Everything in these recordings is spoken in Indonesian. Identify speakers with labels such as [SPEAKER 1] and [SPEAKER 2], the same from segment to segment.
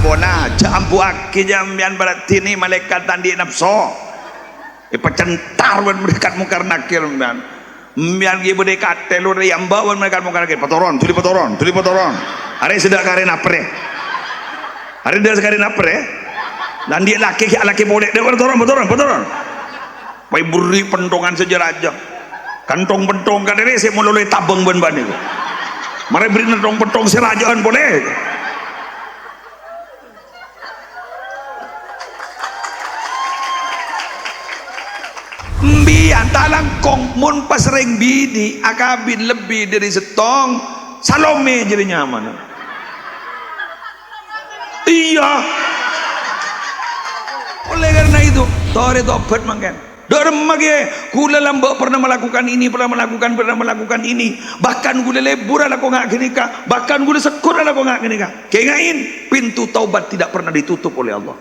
[SPEAKER 1] bona jambu aki jambian berarti ini malaikat tandi nafsu pacentar wan mereka mungkar nakir man mian gi bude katelu yang bawa mereka mungkar nakir patoron tuli patoron hari sudah karin apre hari dia sekarin apre dan dia laki boleh dia patoron pai buri pentongan sejarah aja kantong pentong kadere saya mulai tabung ban itu mari beri nentong pentong serajaan boleh mbian talangkong mun pas reng bini akabin lebih dari setong salome jadi nyaman iya oleh karena itu tore tobat mangken dermage kula lambok pernah melakukan ini bahkan kula lebur ala ko ngak genika bahkan kula sekur ala ko ngak genika kengain pintu taubat tidak pernah ditutup oleh Allah.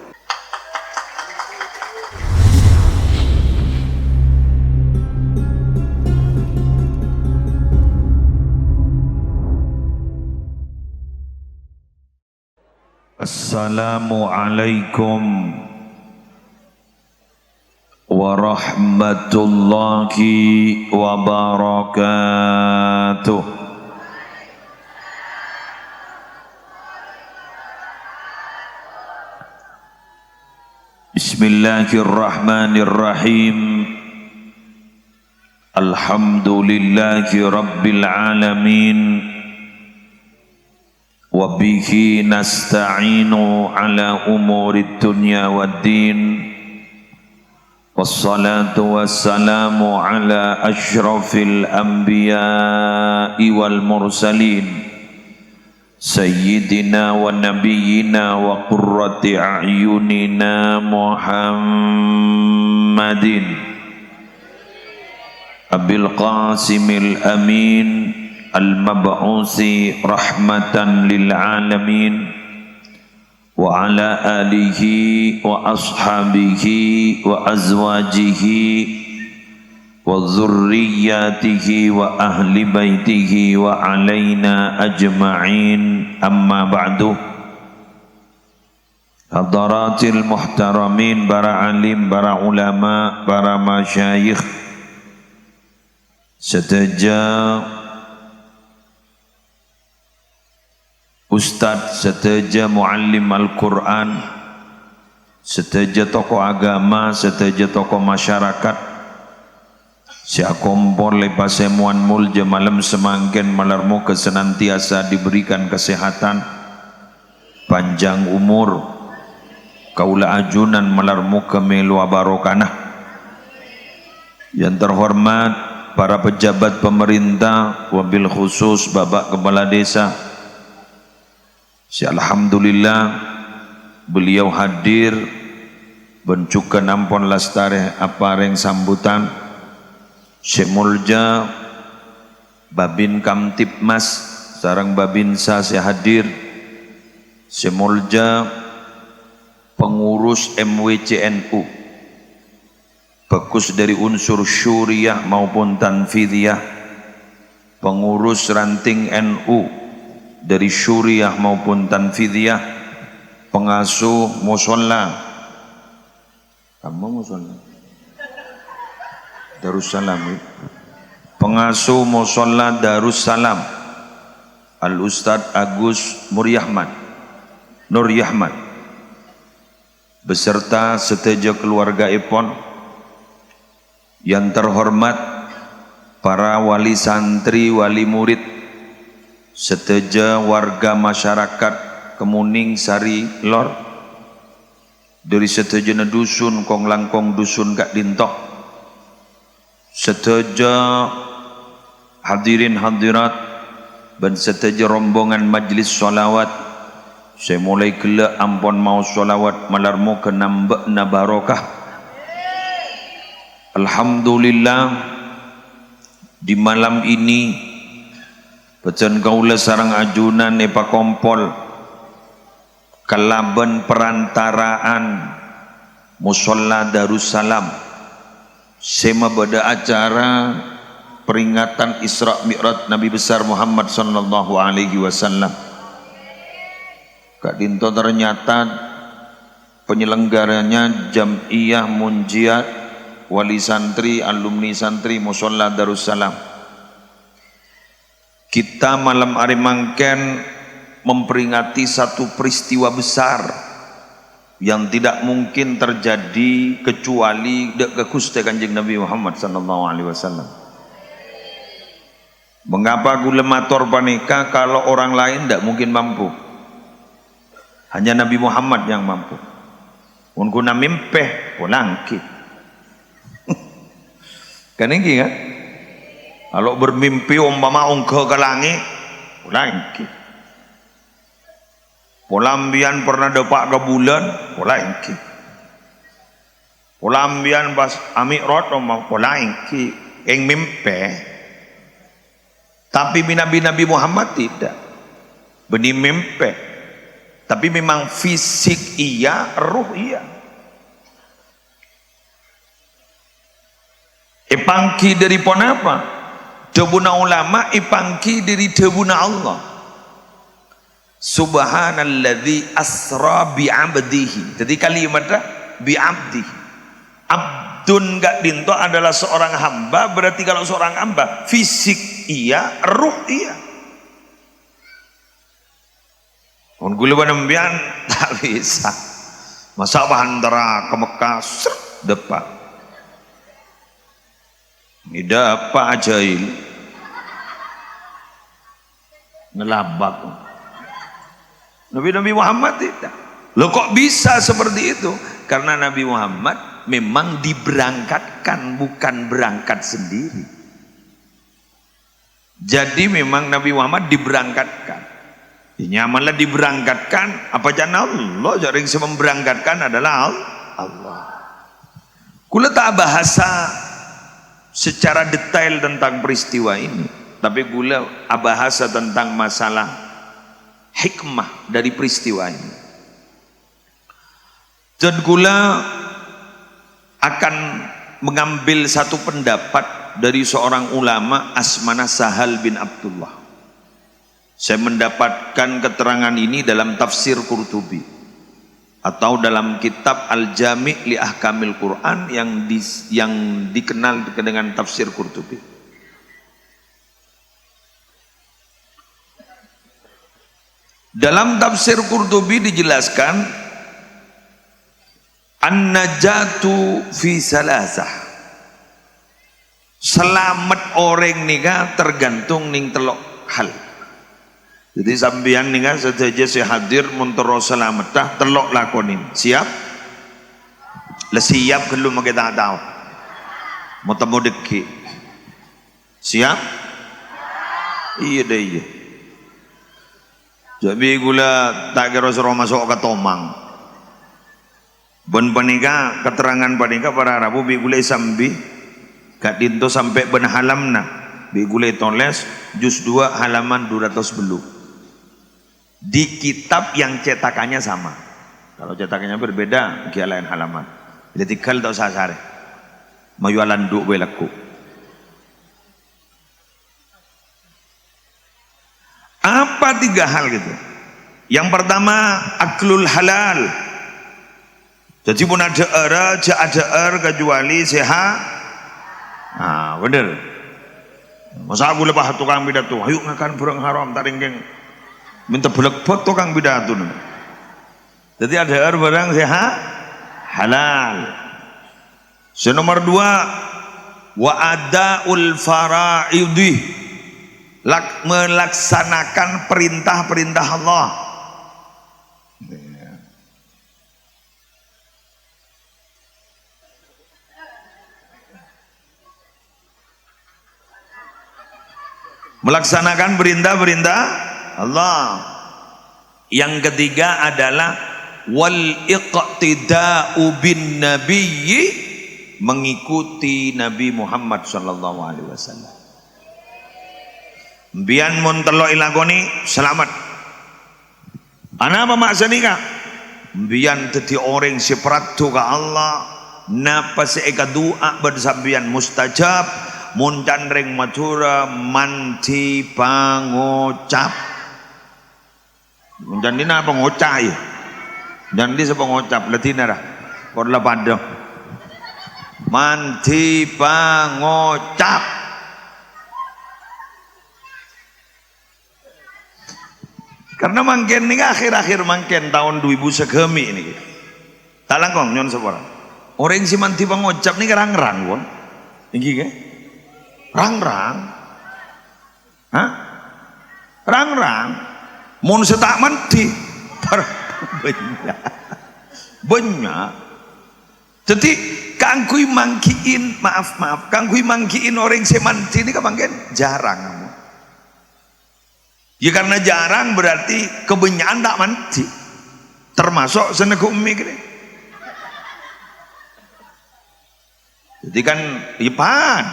[SPEAKER 1] Assalamualaikum warahmatullahi wabarakatuh. Bismillahirrahmanirrahim. Alhamdulillahi rabbil alamin. Wa bihi nasta'inu ala umurid dunya waddin. Wassalatu wassalamu ala ashrafil anbiya'i wal mursalin sayyidina wa nabiyyina wa qurrati a'yunina Muhammadin Abil Qasimil Amin al-mab'usi rahmatan lil alamin wa ala alihi wa ashabihi wa azwajihi wa dzurriyyatihi wa ahli baitihi wa alaina ajma'in amma ba'du. Hadaratil muhtaramin, para alim, para ulama, para masyayikh seteja Ustadz, seteja muallim Al-Quran, seteja tokoh agama, seteja tokoh masyarakat, siakompor lepasemuan mulja malam semangken malarmu kesenantiasa diberikan kesehatan, panjang umur, kaula ajunan malarmu kemelu barokanah. Yang terhormat para pejabat pemerintah, wabil khusus Bapak Kepala Desa, alhamdulillah beliau hadir bencukan ampon lastare apareng sambutan semulja Babin Kamtipmas sarang Babinsa hadir semulja pengurus MWCNU bagus dari unsur syuriah maupun tanfidiyah, pengurus ranting NU dari syuriah maupun tanfidiyah, pengasuh musola, kamu musola Darussalam, pengasuh musola Darussalam Al Ustadz Agus Nur Yahmad beserta seteja keluarga Ipon, yang terhormat para wali santri, wali murid, seteja warga masyarakat Kemuning Sari Lor, dari seteja dusun kong langkong dusun Kak Dintok, seteja hadirin hadirat dan seteja rombongan majlis sholawat, saya mulai gelak ampon mau sholawat malarmu ke nambak na barokah. Alhamdulillah di malam ini pecan kaula sarang ajunan epa kompol kalaban perantaraan musola Darussalam sema beda acara peringatan Isra Mi'raj Nabi besar Muhammad sallallahu alaihi wasallam. Kak Dinto ternyata penyelenggaranya Jam'iyah Munjiat Wali Santri Alumni Santri Musholla Darussalam. Kita malam hari mangken memperingati satu peristiwa besar yang tidak mungkin terjadi kecuali ke Gusti Kanjeng Nabi Muhammad sallallahu alaihi wasallam. Mengapa gula mator panika kalau orang lain tidak mungkin mampu? Hanya Nabi Muhammad yang mampu. Mun guna mimpeh polangki. Kan ini kan? Kalau bermimpi umpama ungkeh ke langit, polangki. Polambian pernah depak ke bulan, polangki. Polambian pas Amirat umpama polangki, eng mimpeh. Tapi Nabi Muhammad tidak. Benih mimpi. Tapi memang fisik iya, ruh iya. Ipangki dari pon apa? Debuna ulama ipangki dari debuna Allah. Subhanalladzi asra bi'abdihi. Jadi kalimatnya bi'abdihi. Abdun gak dinto adalah seorang hamba, berarti kalau seorang hamba fisik iya, ruh iya. Gula banembian tak bisa. Masa bahantara ke Mekah depan. Ini apa ajail? Nelabak. Nabi Muhammad tidak. Loh kok bisa seperti itu? Karena Nabi Muhammad memang diberangkatkan, bukan berangkat sendiri. Jadi memang Nabi Muhammad diberangkatkan. Nyamanlah diberangkatkan, apa jangan Allah jaring yang memberangkatkan adalah Allah. Kula tak bahasa secara detail tentang peristiwa ini, tapi kula bahasa tentang masalah hikmah dari peristiwa ini. Dan kula akan mengambil satu pendapat dari seorang ulama Asmana Sahal bin Abdullah. Saya mendapatkan keterangan ini dalam tafsir Qurtubi atau dalam kitab Al-Jami' li Ahkamil Quran yang dikenal dengan tafsir Qurtubi. Dalam tafsir Qurtubi dijelaskan an-najatu fi salasah. Selamat orang nikah tergantung ning telok hal. Jadi sambian nih kan saja saya hadir muntero selamatah telok lakonin siap siap belum kita tahu mau temu deki siap iya deh iya jadi gula tak kira suruh masuk ke tomang ben panika keterangan panika para Arabu bi gula sambi gak dinto sampai ben halamna bi gula toles juz 2 halaman 200 belum di kitab yang cetakannya sama. Kalau cetakannya berbeda, dia lain halaman. Jadi tikal tak usah sare. Mayualan duk belaku. Apa 3 hal gitu? Yang pertama aklul halal. Jadi pun ada kecuali sehat. Nah, bener. Masa aku lepas tukang pidato, ayo ngakan burung haram taringkeng. Minta belek-belek tukang pidato. Jadi ada barang sehat halal. Nomor 2 wa adaul faraidih, melaksanakan perintah-perintah Allah. Melaksanakan perintah-perintah Allah. Yang ketiga adalah wal iqtida'u bin nabiyyi, mengikuti Nabi Muhammad sallallahu alaihi wasallam. Bian mun telo ilakoni selamat. Ana apa maksudnya? Bian dadi orang sepratu ka Allah, napa seeka doa bersambian mustajab, mun candring matura manti pangucap. Jangan di apa ngocah ya. Jangan di siapa ngocap latina dah. Korla pada. Manti pangocap. Karena mangken ni akhir-akhir mangken tahun 2000 segemi ini. Tak langkong nyon sepora. Orang si manti pangocap ni kerang-rang pun. Iki ke? Rang-rang. Hah? Rang-rang. Mun setak manti. Banyak. Banyak. Jadi kangkui mangkiin, maaf, kangkui mangkiin orang semanti ini kemangkin jarang. Ya karena jarang berarti kebanyakan tak manti. Termasuk seneguk umi gini. Jadi kan ipan.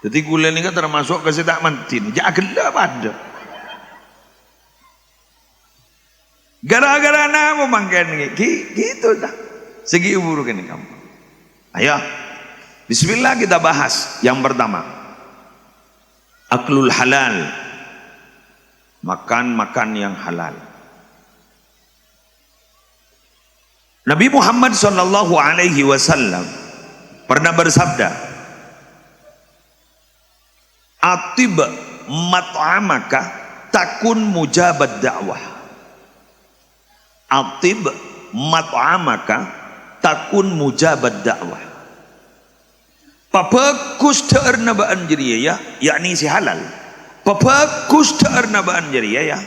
[SPEAKER 1] Jadi gula ini kan termasuk ke setak manti. Jaga pada. Gara-gara nama mangken gitu dah. Segi buruk ini kamu. Ayo. Bismillah kita bahas yang pertama. Aklul halal. Makan yang halal. Nabi Muhammad sallallahu alaihi wasallam pernah bersabda, "Atib mat'amaka takun mujabad da'wah." Atib mat'amaka takun mujabad da'wah. Pabagus teernabaan jeriya ya, yakni si halal. Pabagus teernabaan jeriya ya,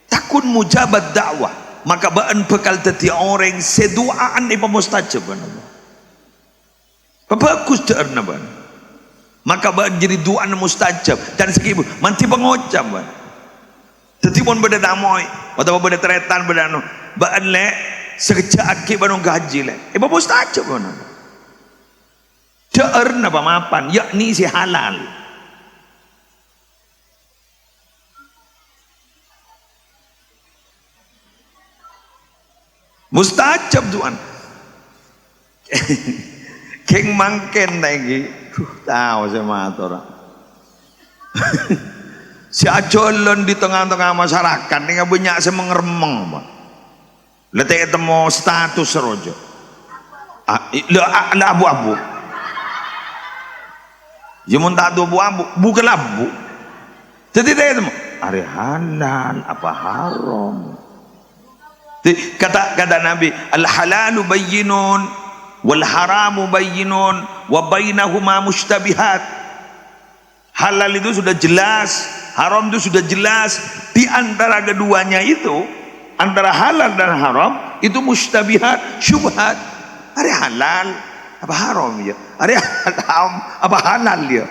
[SPEAKER 1] takun mujabad da'wah. Maka baan bekal tadi orang seduaan ipa mustajab. Pabagus teernabaan. Maka baan jadi duaan mustajab dan sekibu manti pengocap. Jadi pun beda damoy atau beda teretan beda anu baan le sekejap aki banung gaji le iba mustajab mana deer napa mapan yakni si halal mustajab tuan keng mangken lagi tahu sama orang si acolon di tengah-tengah masyarakat ini banyak semengeremeng letak temu status serojo lah abu-abu jamun tak abu-abu bukan abu jadi dia temu ari halal apa haram kata Nabi al halalu bayyinun wal haramu bayyinun wa bainahuma mushtabihat. Halal itu sudah jelas, haram itu sudah jelas. Di antara keduanya itu, antara halal dan haram itu mustabihat, syubhat. Ada halal apa haram ya? Ada haram apa halal ya?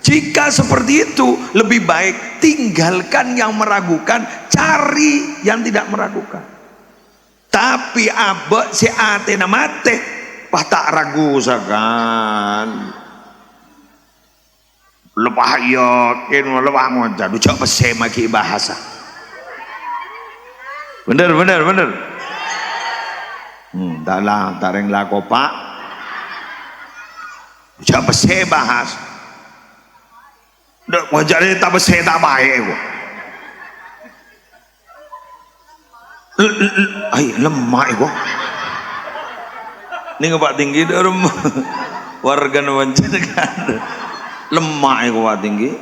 [SPEAKER 1] Jika seperti itu lebih baik tinggalkan yang meragukan, cari yang tidak meragukan. Tapi abek si atena mate, pah tak ragu sakan. Lepah yakin lepah ngocah ucap pesema ki bahasa bener tak reng lako pak ucap pese bahas dak wajar tak pese tak baik gua ai lemah gua ni ngepak tinggi darum warga nawancan lemah kuat tinggi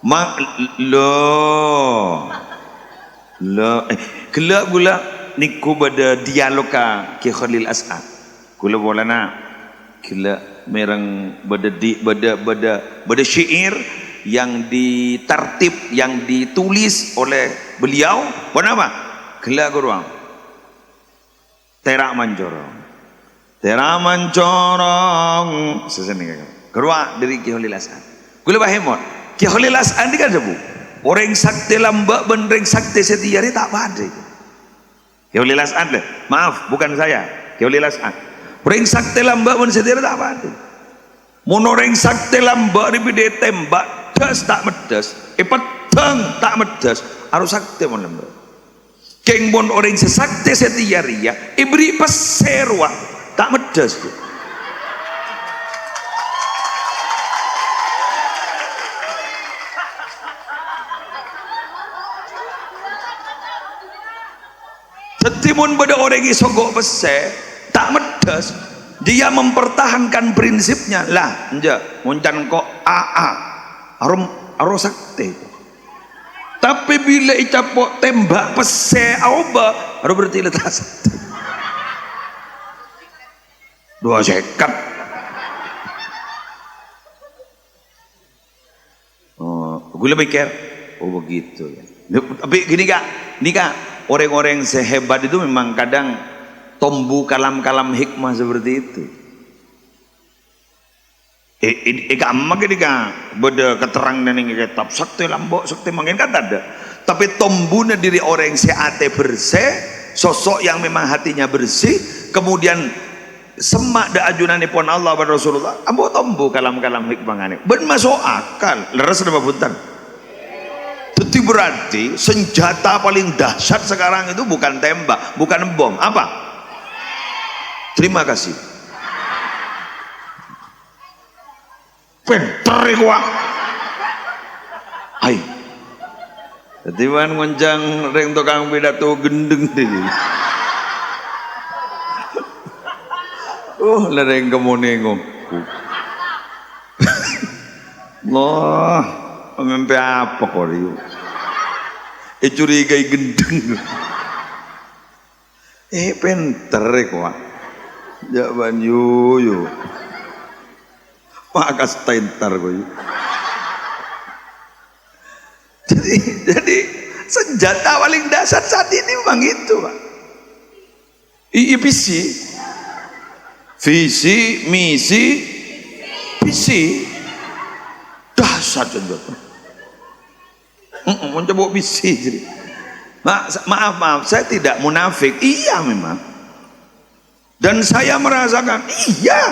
[SPEAKER 1] mak lo kelak gula niku pada dialog ka ke Khalil As'ad gula bolana kelak mereng bada syair yang ditertib yang ditulis oleh beliau apa kelak guruang terak mancorong seseneng kerwa dari Ki Khalil As'ad. Gula bahemot. Ki Khalil As'ad ni kan debu. Orang sakti lambak benreng sakti setiari tak pada. Ki Khalil As'ad le. Maaf, bukan saya. Ki Khalil As'ad. Orang sakti lambak ben setiari tak pada. Mun orang sakti lambak di tembak das tak medas. Peteng tak medas. Harus sakti mon lambak. Keng bon orang sesakti setiari ya. Ibri peserwa tak medas tu. tetimun beda orang isogok bese tak medes, dia mempertahankan prinsipnya lah nja muncan kok arum sakti. Tapi bila icapok tembak pese auba harus berarti letas dua sekat. Gue pikir oh begitu ya. Tapi gini kak, orang-orang sehebat itu memang kadang tombu kalam-kalam hikmah seperti itu. Kamu gini kak, beda keterang dan ini kitab sakti lambok sakti mungkin kan ada. Tapi tombunya diri orang yang seate bersih, sosok yang memang hatinya bersih, kemudian semak da ajunan pun Allah dan Rasulullah. Ambo tombu kalam-kalam hikmah ini. Ben masuk akal, leres nama punten. Itu berarti senjata paling dahsyat sekarang itu bukan tembak, bukan bom, apa? Terima kasih. Pinter gua. Hai. Ketiban ngoncang reng tukang pidato gendeng deh. Lereng kemonengong. Loh, ngempe apa kok riu? Curigai gendeng. Pinter kok. Jawaban yuyu. Makas tentar kok. Jadi senjata paling dasar saat ini memang itu, Pak. Visi, misi, visi, dahsyat senjata. Mencoba visi jadi. Maaf, saya tidak munafik. Iya memang. Dan saya merasakan, iya.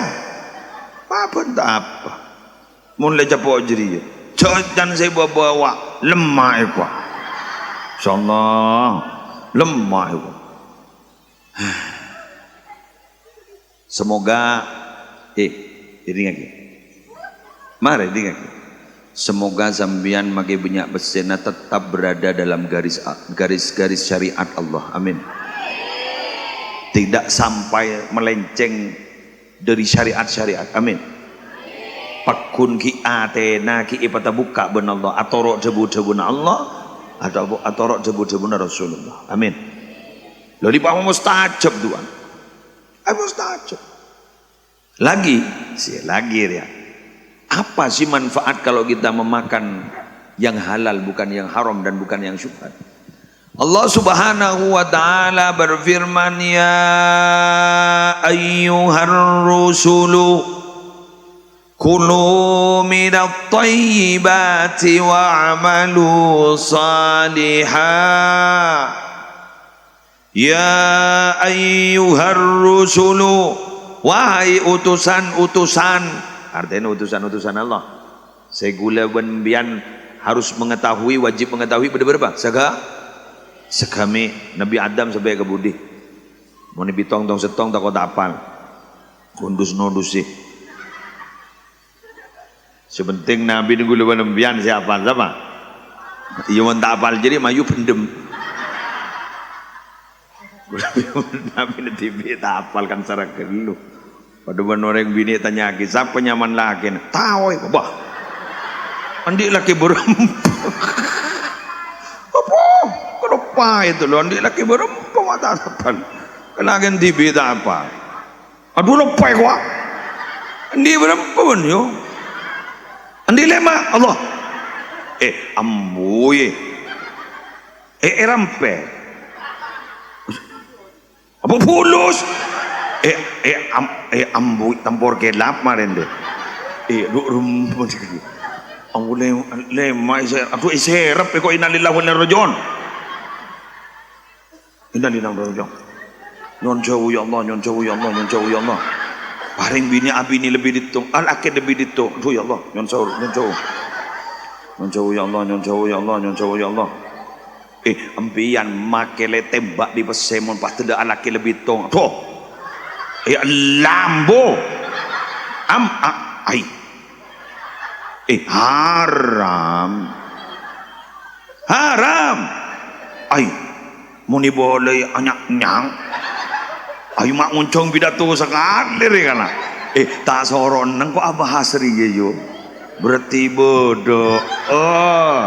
[SPEAKER 1] Apa entah apa. Mulai capok jadi. Dan saya bawa lemah itu. Insyaallah lemah itu. Semoga ini lagi. Mari dengar. Semoga zambian mage banyak besena tetap berada dalam garis syariat Allah. Amin. Tidak sampai melenceng dari syariat. Amin. Pakun ki atena ki ipata buka ben Allah atoro debu na Allah atau atoro debu na Rasulullah. Amin. Lalu paham mustajab tuan. Mustajab. Lagi ya. Apa sih manfaat kalau kita memakan yang halal bukan yang haram dan bukan yang syubhat? Allah Subhanahu wa taala berfirman, ya ayyuhar rusulu kulu minat thayyibati wa'amalu salihah. Ya ayyuhar rusulu, wahai utusan-utusan, artinya utusan-utusan Allah. Segula benbian harus mengetahui, wajib mengetahui berapa? Segami Nabi Adam sampai ke budi. Mau bitong tong setong tak kau tapal. Kundus nodus sih. Sepenting Nabi nunggu leban nembian siapa? Iya tak apal jadi mayu pendem. Nabi nanti tak apal kan secara kelu. Pada orang bini tanya lagi, siapa nyaman lagi? Tahu itu, bah. Andi laki berempat. Apa? Kenapa itu loh? Andi laki berempat mata depan. Kenapa TV tak apa? Aduh lupa ya. Andi berempat pun yo. Andi lema Allah. Amboy. Rampe. Apa fulus? Amboy tampor kelap marin deh. Rumah sekali. Amboy lema. Aduh iserap. Kok inalilah wa nirrajon. Inalilah wa nirrajon. Nyon jauh ya Allah, nyon jauh ya Allah, nyon jauh ya Allah. Paring bini abi ini lebih ditung, al-akid lebih ditung. Aduh ya Allah, nyon jauh, nyon jauh. Nyon jauh ya Allah, nyon jauh ya Allah, nyon jauh ya Allah. Ambian makele tembak di pesemon pas tidak al-akid lebih tung. Tuh. Lambo. Haram. muni boleh anyak nyang ayo mak nguncong pidato sekali kan tak soron nang kok abah hasri yo berarti bodoh oh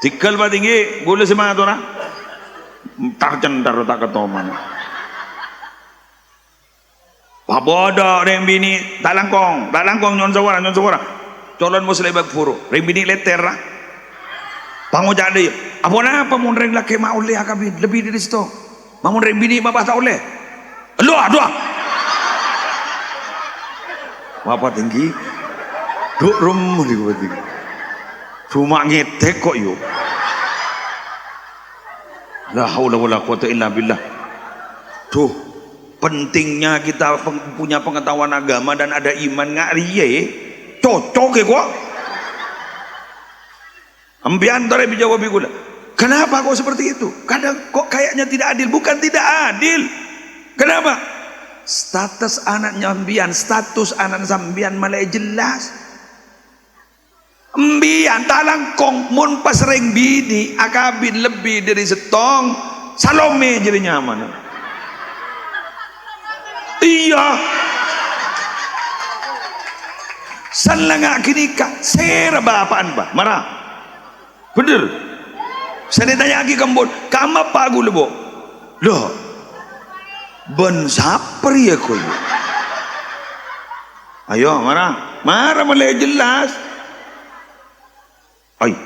[SPEAKER 1] tikal ba tinggi boleh semangat orang tak cendar tak ketoman pak bodoh rem bini tak langkong nyon sawara colon muslim bag furu rem bini leter lah pango jadi apa mun reng laki mau oleh akabin lebih dari situ mamun reng bini mabah tak oleh aduh apa tinggi duk rum di gua tinggi cuma ngetek kok yuk la haula wala quwata illa billah tuh pentingnya kita punya pengetahuan agama dan ada iman ngariye cocok ya kok ambian tore bijawab gula kenapa kok seperti itu kadang kok kayaknya tidak adil bukan tidak adil kenapa status anaknya ambian status anak sambian malah jelas ambian talangkong mun pas reng bini akabin lebih dari setong salome jadi nyaman iya sanlanga kini kak serba apaan bah marah bener saya ditanya lagi kembon kamu apa aku lebo loh ben saper ya kau ayo marah mulai jelas ay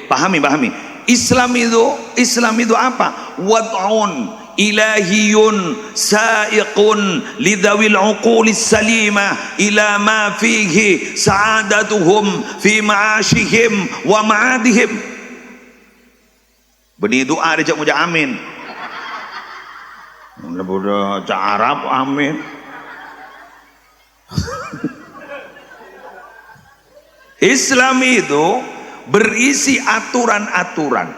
[SPEAKER 1] pahami Islam itu apa wad'un ilahiyun sa'iqun lidawil uqulis salimah ila ma fihi sa'adatuhum fi ma'ashihim wa ma'adihim beni doa dia cak muja amin bodoh cak Arab amin Islam itu berisi aturan-aturan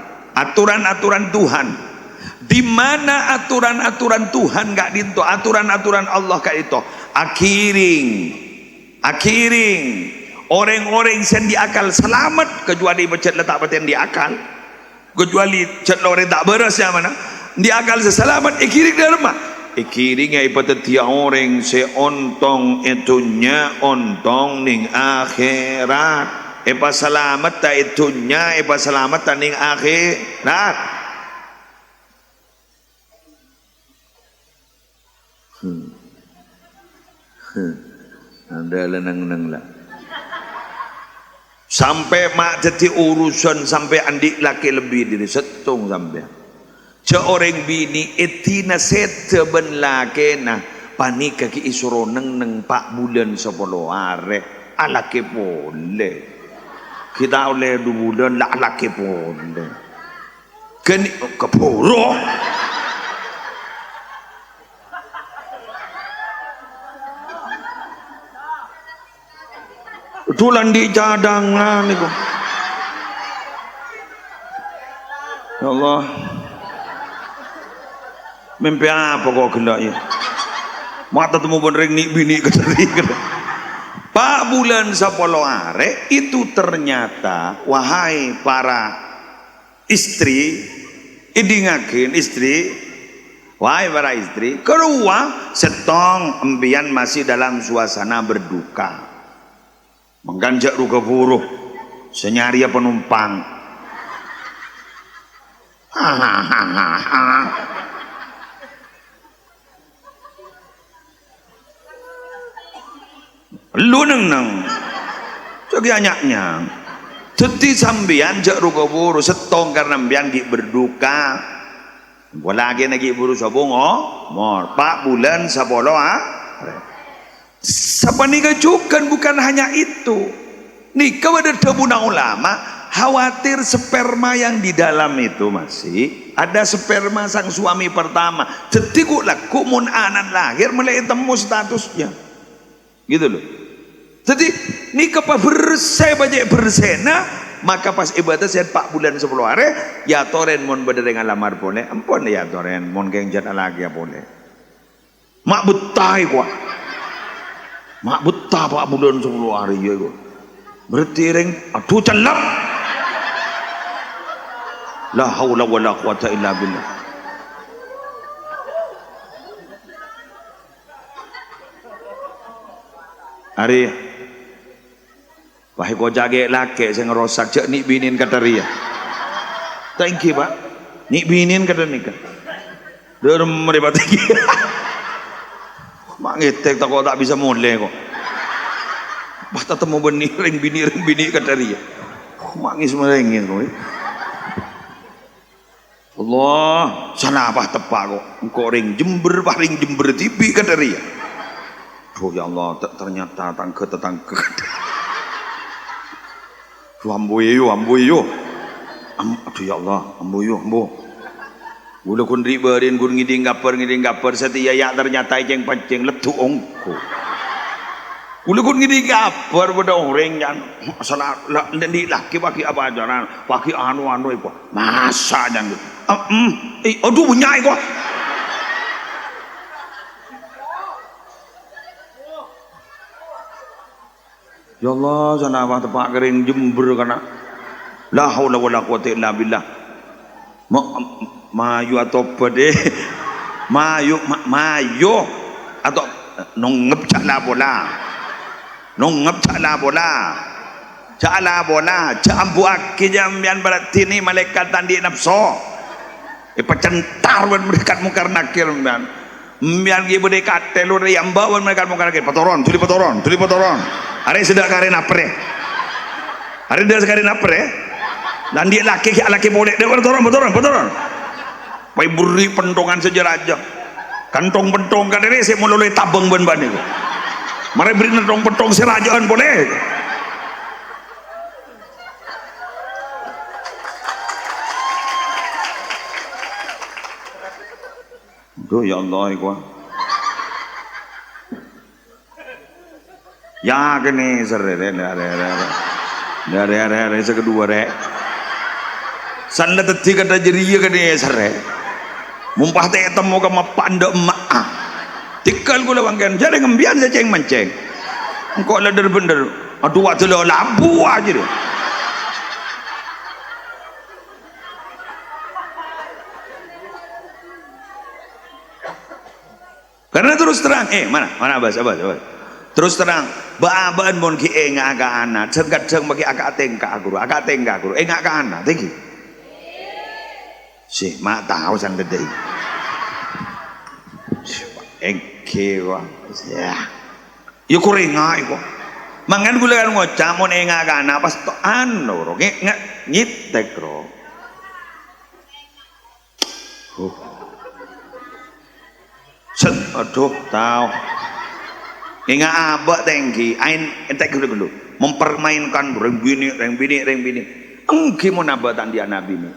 [SPEAKER 1] Tuhan di mana aturan-aturan Tuhan gak dinto aturan-aturan Allah gak itu akiring orang-orang yang diakal selamat kecuali becet letak batin di akal kecuali cet lore tak beres yang mana diakal seselamat ikiring dari rumah ikiring ya ipatetia orang seontong itunya ontong ning akhirat selamat ta itunya selamat ta ning akhirat ada lenang-lenang lah sampai mak jadi urusan sampai andik laki lebih dari setung sampai seorang bini etina sete ben laki nah panik kaki isuro neng 4 bulan 10 hari alake boleh kita oleh 2 bulan lah laki boleh keni kepuro tulan di cadangan itu ya Allah mimpi apa kok gelak ya mata temu benerin nih bini keteri 4 bulan 10 hari itu ternyata wahai para istri idingakin istri wahai para istri kedua setong embian masih dalam suasana berduka mengganjak ruga buruh senyaria penumpang lu neng jadi anyaknya jadi sambian jak ruga buruh setong karena ambian gi berduka lagi lagi buruh sabung mor 4 bulan 10 Sapa nikah juga bukan hanya itu. Nikah ada tabuna ulama khawatir sperma yang di dalam itu masih ada sperma sang suami pertama. Jadi laku mun anan lahir mulai temu statusnya, gitu loh. Jadi nikah apa bersih banyak bersena maka pas ibadah saya 4 bulan 10 hari ya toren mon bedereng alamar boleh ampun ya toren mon gengjat lagi ya boleh mak betai kuah. Mak betah 4 bulan 10 hari ya gua. Berarti reng aduh celap. La haula wala quwata illa billah. Ari wahai kau jage laki saya ngerosak cek ni binin kata ria. Thank you pak. Ni binin kata nikah. Dia mereka tinggi. Mak ngetek tak kau tak bisa mulai kok. Basta temu beni ring bini kata ria. Mak ngis merengin kau. Allah sana apa tepak kok. Engkau ring Jember TV kata ria. Oh ya Allah ternyata tetangga. Ambo yo. Aduh ya Allah, ambo. Gula kun riberin gun ngiding gapar setia ya ternyata ijeng pancing letu ongko. Gula kun ngiding gapar pada orang yang salah ndi laki pakai apa ajaran, pakai anu iku. Masa jangan. Aduh punya iku. Ya Allah, sana apa tepak kering Jember kana. La haula wala quwata illa billah. Mayu atau pede. Mayu atau nongep cala bola. Cala bola, cambu aki jambian berarti ni malaikat tandi nafsu. Pacentar wan mereka mungkar nakir mbian. Mbian gi bude katelu re yamba wan mereka mungkar nakir. Patoron. Hari sudah karin apre. Hari dia sekarin apre. Dan dia laki boleh dia patoron. Pai buri pentongan sejarah aja. Kantong pentong kan ini saya mulai tabang ban itu. Mari beri nentong pentong serajaan boleh. Duh ya Allah iku. Ya kene sere dari sekedua rek sanda teti kata jeriya kene sere mumpah teh temu ke mapanda emak tikal gula bangkan jadi ngembian saja yang menceng engkau leder bener aduh waktu lo labu aja deh karena terus terang mana abas terus terang baan mon ki enga aga anak ceng bagi aga tengka guru enga aga anak tinggi si mak tahu sang dedei engke wa ya yo kurenga iko mangan gula kan ngoca mon enga aga anak pas to anu ro nyitek ro aduh tahu ingat abak tengki ain entek dulu mempermainkan reng bini engki mau nabatan dia nabi ini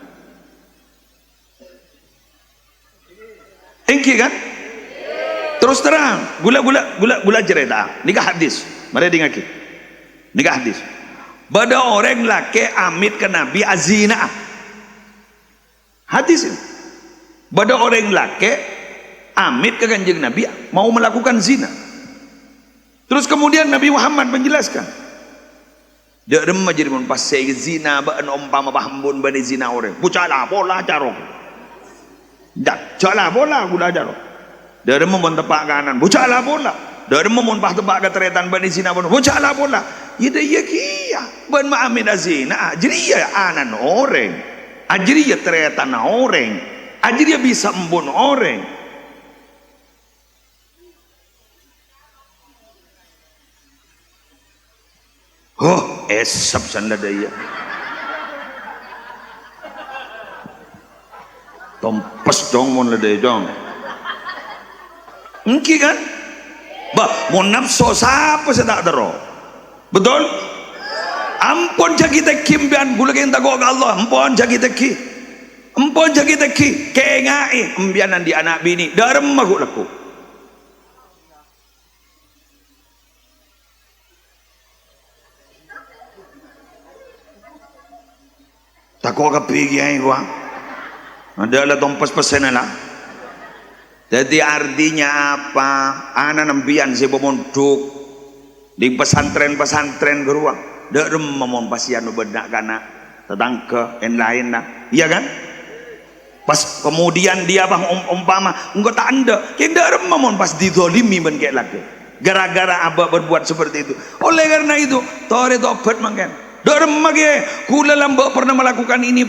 [SPEAKER 1] engki kan terus terang gula cerita nikah hadis mari dengaki nikah hadis bada orang laki amit ke nabi azina hadis ini bada orang laki amit ke kanjeng nabi mau melakukan zina. Terus kemudian Nabi Muhammad menjelaskan dia remah jadi mun pas saya zina ban umpama bahambun bani zina orang bucala bola carok dak cala bola gula carok dia remah mun tepak kanan bucala bola dia remah mun pas tepak keteretan bani zina bucala bola ida ya kia ban ma amin zina jadi ya anan orang ajri ya teretan orang ajri ya bisa embun orang. Oh, esap sanda daya. Tompes dong mon ledai dong. Engki kan? Bah, mon nafsu siapa saya tak dero. Betul? Ampun jagi tekim bian gula kita go Allah. Ampun jagi teki. Kengai embianan di anak bini. Darem magu laku. Tak kau kepigi yang gua adalah tompas pesen lah. Jadi artinya apa? Anak nembian si pemunduk di pesantren gerua. Derem memon pasian bedak kana tetangga yang lain lah. Iya kan? Pas kemudian dia bang umpama engkau tak anda yang dak remamon pas dizolimi ben kayak lagi gara-gara abah berbuat seperti itu. Oleh karena itu tore tobat mangken dak remage kula lambak pernah melakukan ini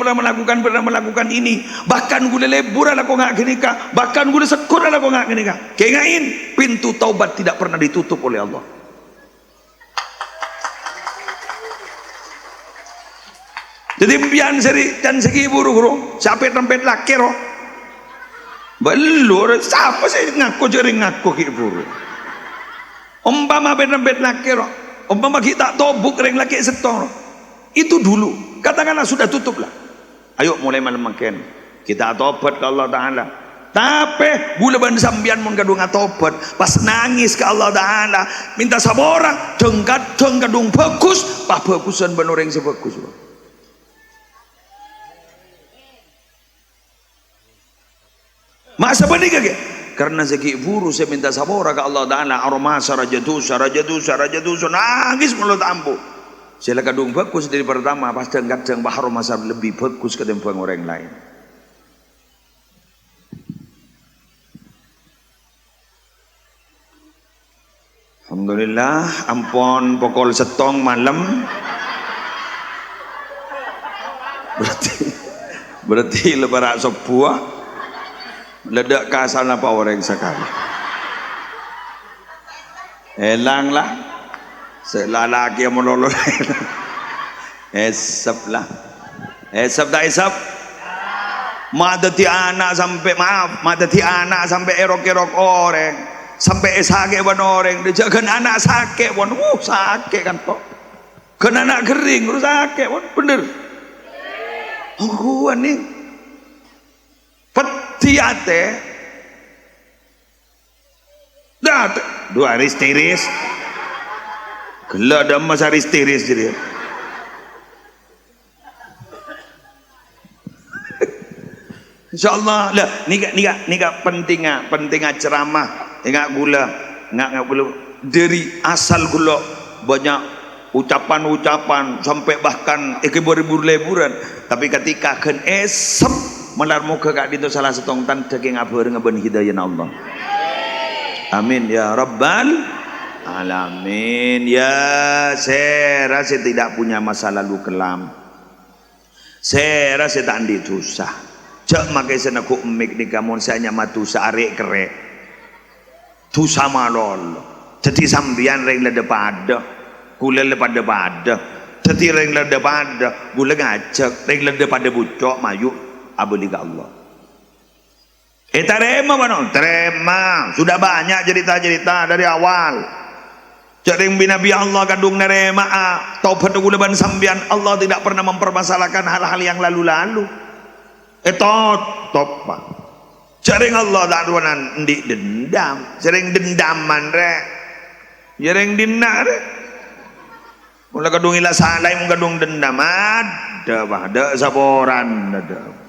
[SPEAKER 1] bahkan kula lebur ala kok ngak gini ka bahkan kula sekur ala kok ngak gini ka kengain pintu taubat tidak pernah ditutup oleh Allah. Jadi pian seri dan segi buru-buru sampai tempat laki roh belur siapa sih ngaku jering ngaku ki buru umpama tempat laki roh umpama kita tobuk reng laki setong itu dulu katakanlah sudah tutup lah, ayo mulai malam makin kita tobat ke Allah Ta'ala. Tapi gula ban sambian mun kadung tobat pas nangis ke Allah Ta'ala minta saborang dengkat kadung bagus pah bagusan benoreng sebagus masa benih kage karena segi buru saya minta sabora ke Allah Ta'ala aromasa raja dosa nangis mulut ampuh saya kadung bagus dari pertama pas kadang bahar masa lebih bagus ketimbang orang lain. Alhamdulillah ampun pokol setong malam berarti lebaran sebuah ledak kasar apa orang sekali elang lah selalaki yang melolol esap lah esap tak esap madati anak sampai erok-erok orang sampai esake ban orang dia kan anak sakit pun sakit kan kok kan anak kering lu sakit pun bener gua nih tiate dah dua hari tiris gila ada masa hari tiris jadi insyaallah lah nika pentingnya ceramah enggak gula enggak perlu dari asal gula banyak ucapan sampai bahkan liburan tapi ketika kan esem melar muka kak itu salah setong tan daging abur ngeben hidayah Allah. Amin ya rabbal alamin. Ya saya rasa tidak punya masa lalu kelam. Saya rasa tak andi dosa. Cak makai sana ku emik di kamun saya matu saarek kerek. Dosa malol. Jadi sambian reng lada pada, gula pada pada. Jadi reng lada pada, gula ngajak reng lada pada bucok mayu. Abdi ke Allah. Terima mana? Terima. Sudah banyak cerita-cerita dari awal. Jaring Nabi Allah kadung nerema taubat gulaban sambian Allah tidak pernah mempermasalahkan hal-hal yang lalu-lalu. Topa. Jaring Allah tak duanan di dendam. Jaring dendaman rek. Jaring dinar. Mula kadung ilah salai mung kadung dendam ada saboran ada.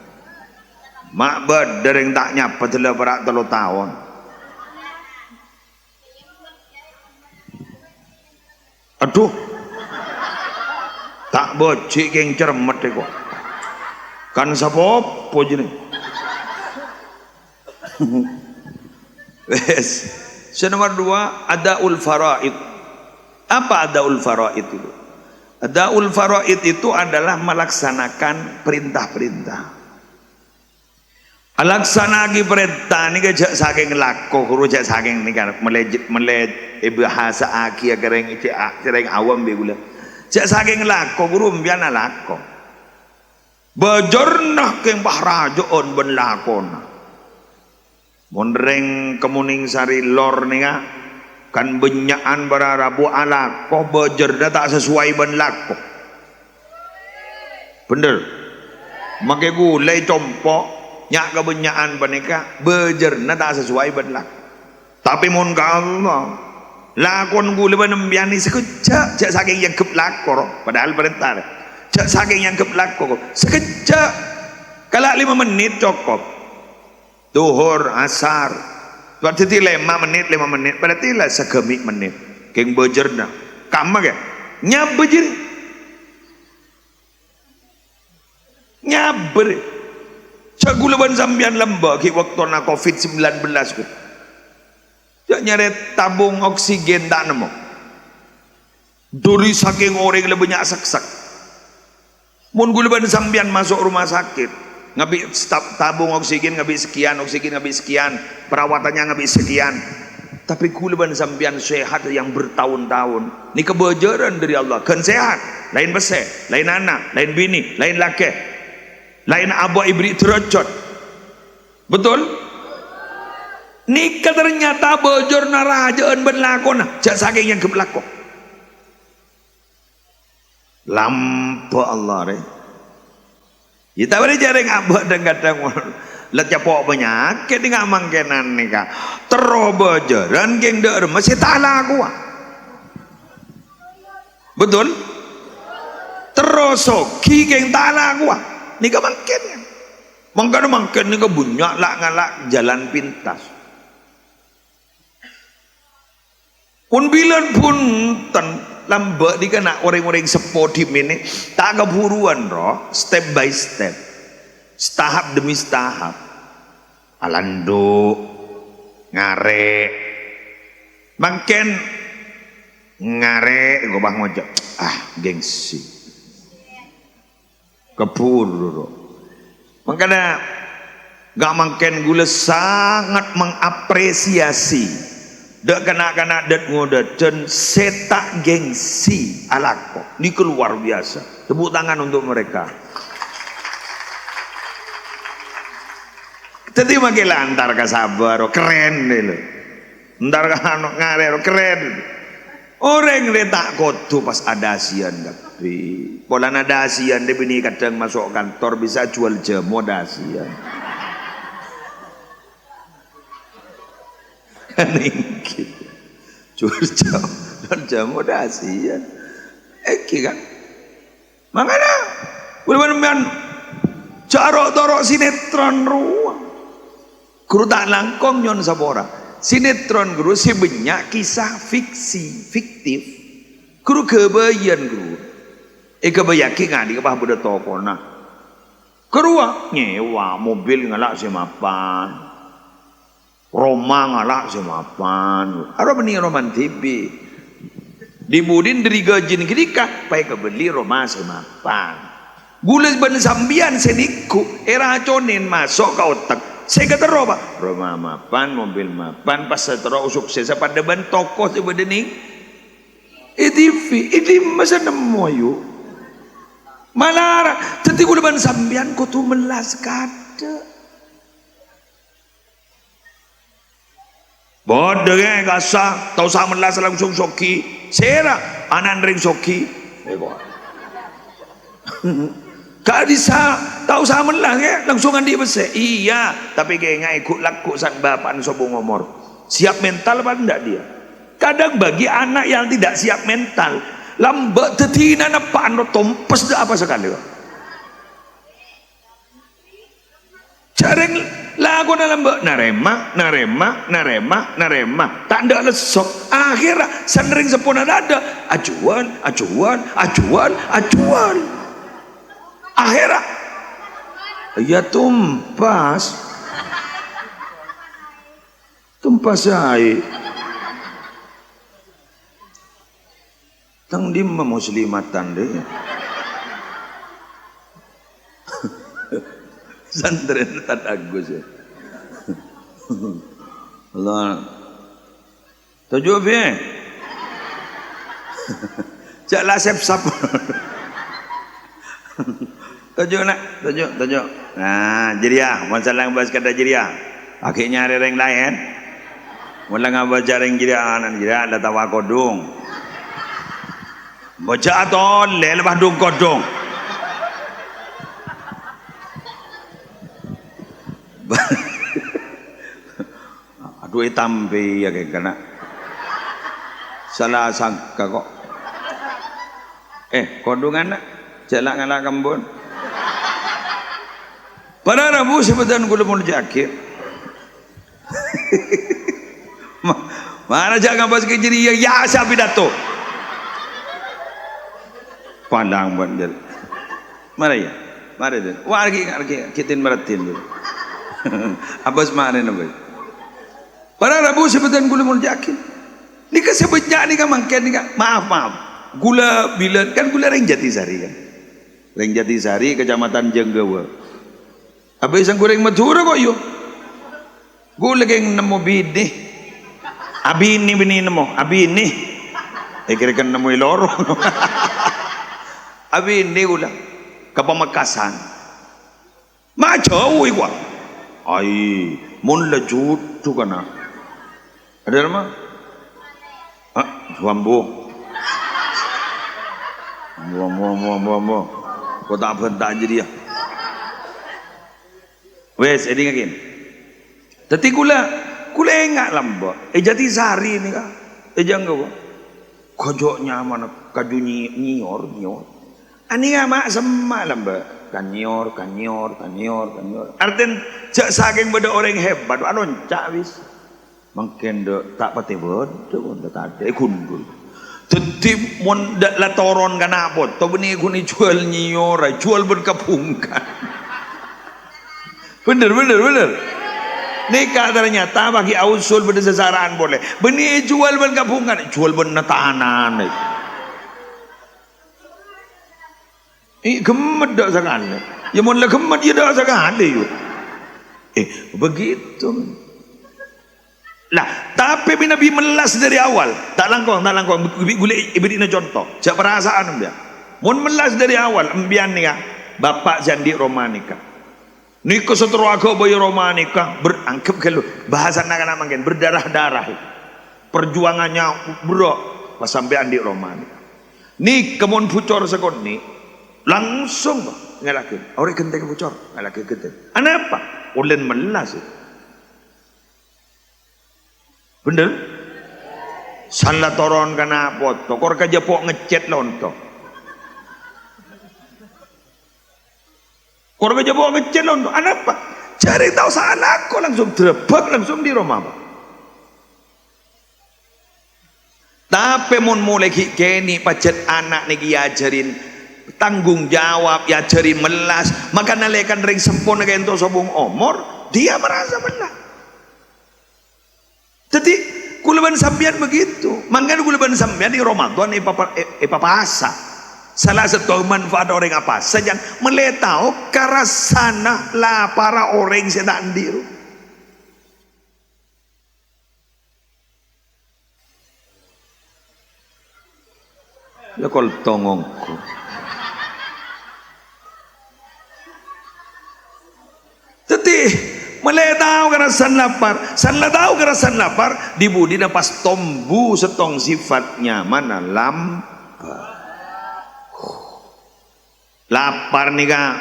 [SPEAKER 1] Mak bed dereng tak nyapa telah berak 3 tahun. Aduh, tak bocik yang cermet kok. Kan sapopo jenis. Wes. Nomor 2 adaul faraid. Apa adaul faraid itu? Adaul faraid itu adalah melaksanakan perintah-perintah. Alaksana lagi perintah ni kejak saking lako kuru jak saking ni kan melej bahasa aki agareng cereng awam begula jak saking lako kuru mbian lako bejornah keng bahrajoon ben lakon monreng kemuning sari lor ni kan benyaan bararabu alako bejerda tak sesuai ben lako bener make gulai compok nyak kebenyaan beneka bejerna tak sesuai benlak tapi mun ka Allah lakon gula benembiani sekejap jak saking yang keplakor padahal perintah jak saking yang keplakor sekejap kalau 5 menit cukup duhur asar berarti 5 menit berarti lah segemik menit keng bejerna kama ke nyab bejer Cagulaban sambian lembak ki waktu na COVID-19 ku. Jak nyari tabung oksigen tak nemu. Duri saking orang lebih banyak sak-sak. Mun gulaban sambian masuk rumah sakit, ngabi tabung oksigen ngabi sekian, perawatannya ngabi sekian. Tapi gulaban sambian sehat yang bertahun-tahun. Ini kebajaran dari Allah. Kan sehat, lain besar, lain anak, lain bini, lain laki, lain abah ibri terocot. Betul? Nikah ternyata bojor narajaan berlakon. Jak saking yang keberlakon. Lampa Allah re. Kita beri jaring abah dan kadang lecah pok penyakit dengan mangkenan nikah. Terobojaran geng der masih tak laku. Betul? Terosoki geng tak laku. Nikah mangkennya. Mangken nikah bunyak lak ngalak jalan pintas. Pun bilan pun lambat di kena orang-orang sepodim ini tak keburuan roh, step by step, setahap demi setahap. Alando ngare mangken ngare gobah ngojok gengsi keburu makanya gak mangken gula sangat mengapresiasi dak kena dat ngodat dan setak gengsi alako ini keluar biasa. Tepuk tangan untuk mereka. Tadi makin antar ka sabar keren deh lo. Ntar ka ngare keren. Orang letak kotu pas ada asian tapi pola ada asian dia bini kadang masuk kantor bisa jual jamu ada asian. Ningkit jual jamu ada asian. Kan? Makanya bener-bener jarok-torok sinetron ruang. Guru tak langkong nyon sabora. Sinetron guru sebanyak kisah fiktif. Guru kebayan guru. Kebayaki ngadi kepah beda toko nah. Kedua nyewa mobil ngalak semapan. Roma ngalak semapan. Ada benih roman TV. Dimudin dari gajin kedika pai kebeli Roma semapan. Gules ban sambian seniku era conin masuk ke otak. Saya kata roba Roma mapan, mobil mapan, pas setelah sukses pada ban toko sebenarnya nih. Ini masa nemu yuk. Malah tadi gue ban sambian kau tuh melas kada. Bodoh ya kasar, tahu sama melas langsung soki. Sera anan ring soki. Kak bisa tahu sama lah ya langsung andi besar. Iya, tapi kayak ikut laku sang bapak sobong ngomor. Siap mental apa enggak dia? Kadang bagi anak yang tidak siap mental, lambat tetina napaan tompes dah apa sekali. Jarang lagu lambat narema tak ada lesok. Akhirnya sandring sepuna ada acuan. Akhirnya ya tumpas air tang dim muslimatan deh santren tak agus ya Allah tujuh be jaklah sep-sap tujuh. Nah, jiriah, masalah bahas kata jiriah. Akhirnya ada yang lain. Mula ngabaca yang jiriah, anan jiriah ada tawa kodong. Baca atau lepas dong kodong. Aduh tampi ya kayak kena. Salah sangka kok. Kodongan nak jalan ngalah kambun. Pada Rabu sebutan gula mun jakir. Mana jangan bahas kejadian ya sapi dato. Pandang bandel. Mana ya? Mari deh. Wah lagi kitin meratin dulu. Abas mana nabi? Para rabu sebutan gula mau jakin. Ni kan sebutnya ni kan mangken ni kan. Maaf. Gula bilan kan gula Reng Jatisari kan. Reng Jatisari kecamatan Jenggawa. Abis yang goreng Madura kok yo. Gula yang nemu bini. Abi ini bini nemu. Abi ini. Kira kan nemu loro. Abi ini gula. Kapamakasan. Macau ikwa. Ai, mun la jutu kana. Ada nama? Wambo. Wambo. Kau tak bentak jadi ya. Wes, ini ngakin. Tapi kula enggak lamba. Jatisari ni kah? Jangan kau. Kojok nyaman, kaju nyior. Ani nggak mak semua lamba. Kanyor. Artinya cak saking beda orang hebat. Anon cak wis. Mungkin tak pati bodoh, tak ada kundul. Tetip mon dak la toron kana apa? To beni kuni jual nyior, jual berkapungkan. Bener. Nikah ternyata bagi ausul berdasaraan boleh. Beni jual berkapungkan, jual benetahanan. Gemet dak sakane. Ya mon la gemet ya dak sakane yo. Begitu. Lah, tapi Nabi melas dari awal. Tak langkong. Gule ibadina contoh. Cak perasaan dia. Mun melas dari awal embian ni bapak jandi romanika. Niko seteruaga boy romanika berangkep kalau bahasa nak mungkin berdarah-darah. Perjuangannya bro pas sampai andi romanika. Ni kemun pucor sekon ni langsung ngalakin. Orang genteng pucor, ngalakin genteng. Apa? Ulen melas. Bener? Salah toron kana foto, kor kerja pok ngecet lonto. Kor kerja pok ngecet lonto. Apa? Cari tahu salah aku langsung drebak langsung di rumah. Tapi mun mulai kini pacet anak niki ajarin tanggung jawab, ajarin melas, maka nalekan ring sempurna kayak ento sobong omor, dia merasa benar. Jadi kulaban sambian begitu. Mangga kulaban sambian di Ramadan ipapasa. Salah satu manfaat orang apa saja meletau karasana lah para orang sedang diru. Ya kol tongongku. Jadi meletau kerasan lapar dibudi pas tombu setong sifatnya mana lapar nih kak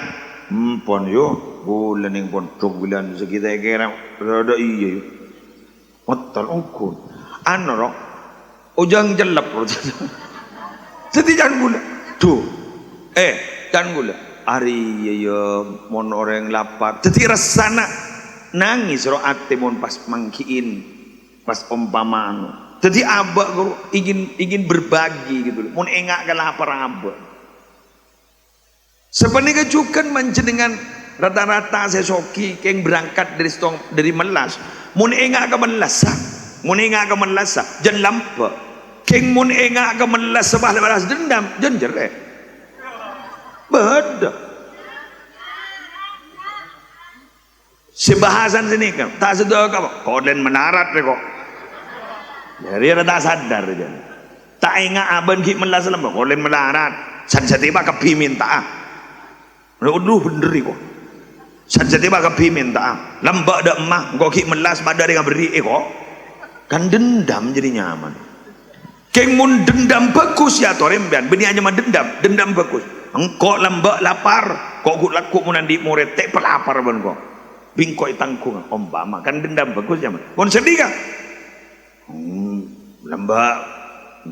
[SPEAKER 1] pon yo bulan yang pon tuk bulan sekitar kira rada iya yo motor ongkun rok ujang jelap jadi jangan gula tuh jangan gula hari ya mon orang lapar jadi rasana nangis roh ate mon pas mangkiin pas umpamaan jadi abah guru ingin berbagi gitu mon engak ke lapar abah sebenarnya juga menjenengan rata-rata sesoki yang berangkat dari melas mon engak ke melasa jan lampa keng mon engak ke melas sebah balas dendam jan jere beda sebahasan sini kan tak sedar kau koden menarat kok jadi rada sadar je tak ingat aban ki melas lembah koden menarat san setiba kepi minta aduh bener kok san setiba kepi minta lembah dak emah kok ki melas pada dengan beri kok kan dendam jadi nyaman keng mun dendam bagus ya torembian beni hanya dendam bagus engkau lembah lapar kok laku munandi muretek pelapar ban kok bingkoi tangkung umpama kan dendam bagus ya kon sedih kan lembak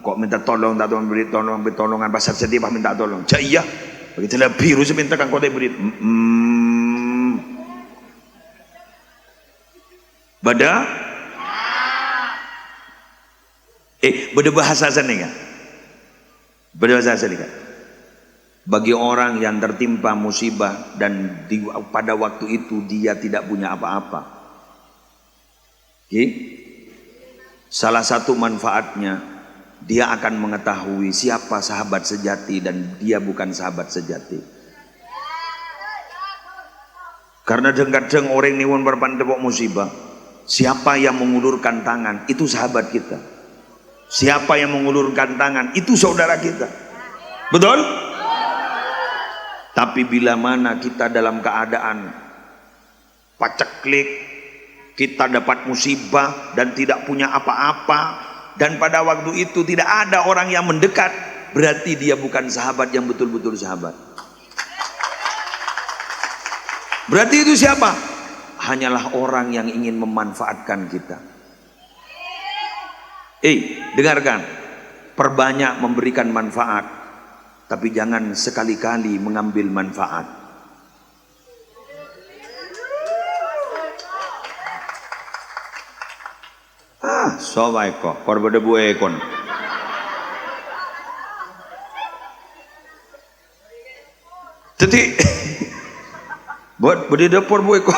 [SPEAKER 1] kok minta tolong tak beri tolongan pasal sedih bah minta tolong cak iya begitu lah biru seminta kan kau beri bada beda bahasa sana kan beda bahasa sana kan Bagi orang yang tertimpa musibah dan pada waktu itu dia tidak punya apa-apa, salah satu manfaatnya dia akan mengetahui siapa sahabat sejati dan dia bukan sahabat sejati. Karena dengkadeng orang niwon berpandepok musibah, siapa yang mengulurkan tangan itu sahabat kita, siapa yang mengulurkan tangan itu saudara kita, betul? Tapi bila mana kita dalam keadaan paceklik, kita dapat musibah dan tidak punya apa-apa, dan pada waktu itu tidak ada orang yang mendekat, berarti dia bukan sahabat yang betul-betul sahabat. Berarti itu siapa? Hanyalah orang yang ingin memanfaatkan kita. Dengarkan, perbanyak memberikan manfaat, tapi jangan sekali-kali mengambil manfaat. Sawai kok, korbada buekon. Jadi, buat budi dapur buekon.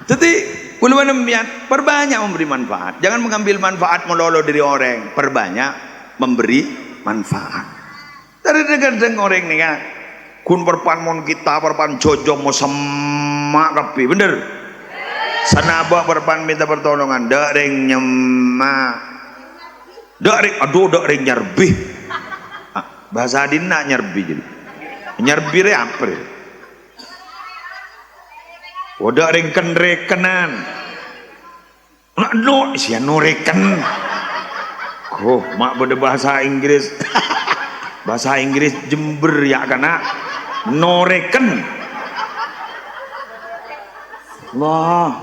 [SPEAKER 1] Jadi, perbanyak memberi manfaat. Jangan mengambil manfaat melolo dari orang. Perbanyak memberi manfaat. Dari kadang orang nih kan, kun perpan mon kita perpan jojo mau semak kapi, bener? Sanaba perpan minta pertolongan, dak ring nyemak, dak ring nyerbi, bahasa adina nyerbi jadi, nyerbi re apa? Dak ring kenrekenan, no sian noreken, mak beda bahasa Inggris. Bahasa Inggris Jember ya karena noreken. Wah.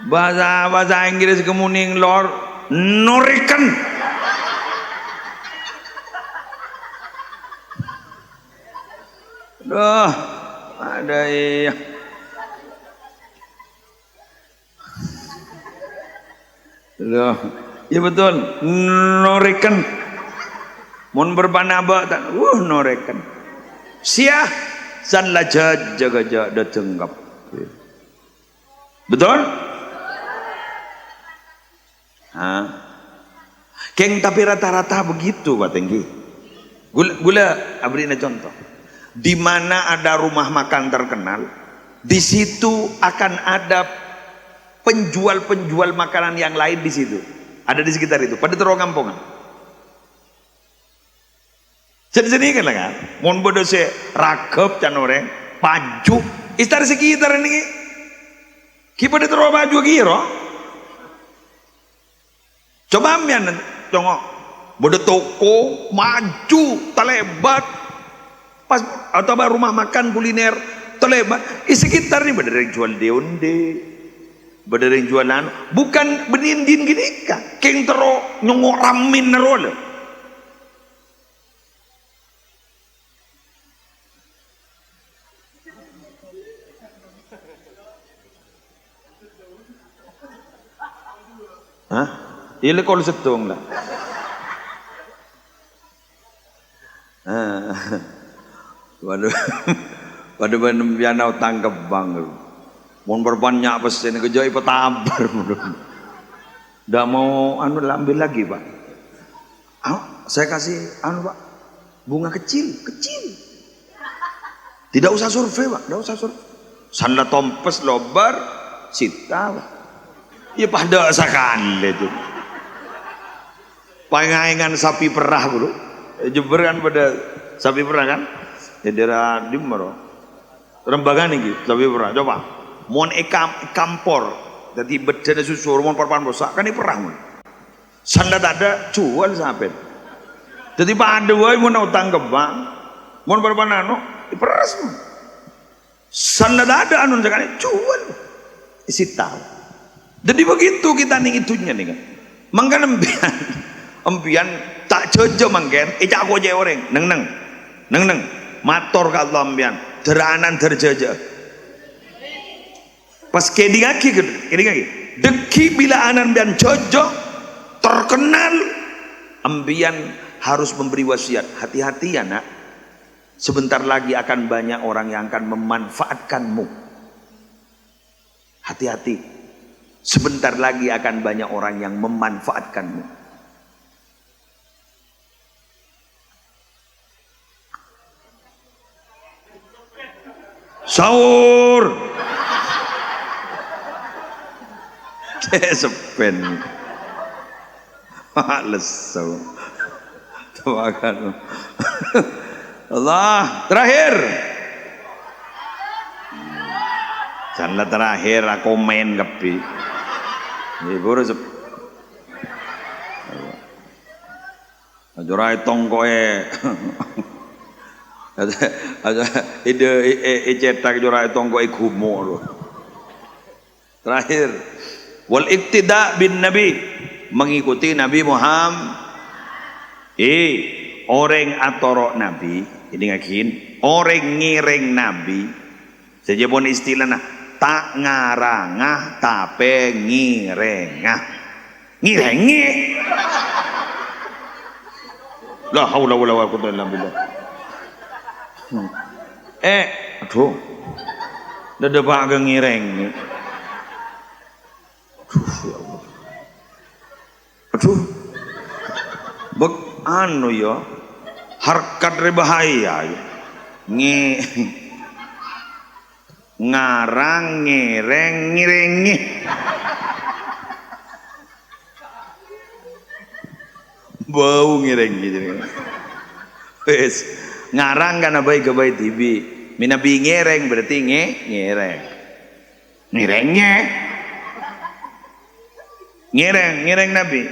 [SPEAKER 1] Bahasa Inggris kemuning lor noreken. Duh, ada ya. Duh. Ya betul, noreken, mon berpanaba tak, noreken, siah, san laja jaga datenggap, betul? Keng tapi rata-rata begitu, Pak Tenggi. Gula abri contoh, di mana ada rumah makan terkenal, di situ akan ada penjual-penjual makanan yang lain di situ. Ada di sekitar itu, pada terowong kampungan. Jadi kan lah kan, mon bodoh se rakep can orang, paju, istar sekitar ini, kita pada terowong paju kiro. Coba ambian, tengok, bodoh toko, maju, terlebat, pas atau rumah makan kuliner, terlebat, sekitar ini pada yang jual deonde. Berdering jualan bukan berdindin gini kah keng tero nyongok ramin nerol Ile kol setong lah waduh bianau tangkap bang mon berbanyak pesen kejauh petabar udah mau ambil lagi Pak. Saya kasih Pak bunga kecil tidak usah survei Pak, tidak usah survei sanda tompes lobar sita Pak. Ya pada sakan itu pengaingan sapi perah bro Jember kan pada sapi perah kan ya daerah Jember rembagan ini sapi perah coba mon kampor jadi bedana susu mon parpan bosak kan ini perang sanda ada jual sampai jadi pada wae mon utang ke bank mon parpan anu peras sanda ada anu sekali jual isi tahu jadi begitu kita ning itunya nih kan mangkan empian tak jojo mangken icak aku aja orang neng mator ka Allah empian deranan terjajah pas kedi kaki deki bila anan dan jojo terkenal ambian harus memberi wasiat. Hati-hati ya nak, sebentar lagi akan banyak orang yang akan memanfaatkanmu. Hati-hati, sebentar lagi akan banyak orang yang memanfaatkanmu. Sahur sepen lesu tawakan Allah terakhir jangan terakhir aku main kepi ibu harus jurai tongkoe ada ide cetak jurai tongkoe gumo terakhir wal iktida bin nabi, mengikuti Nabi Muhammad. Orang atorok Nabi, ini ngakin orang ngireng Nabi. Sejapun istilahnya tak ngarangah tapi ngirengah. Ngirengi. La haula wala quwwata illa billah. Aduh. Dada pak ngireng. Aduh, bek anu ya, harkat berbahaya ya. Ngarang ngireng ngirengi. Bau ngireng gitu. Wes, ngarang kan abai ke bayi TV. Minabi ngereng berarti ngereng. Ngirengnya. Ngireng Nabi,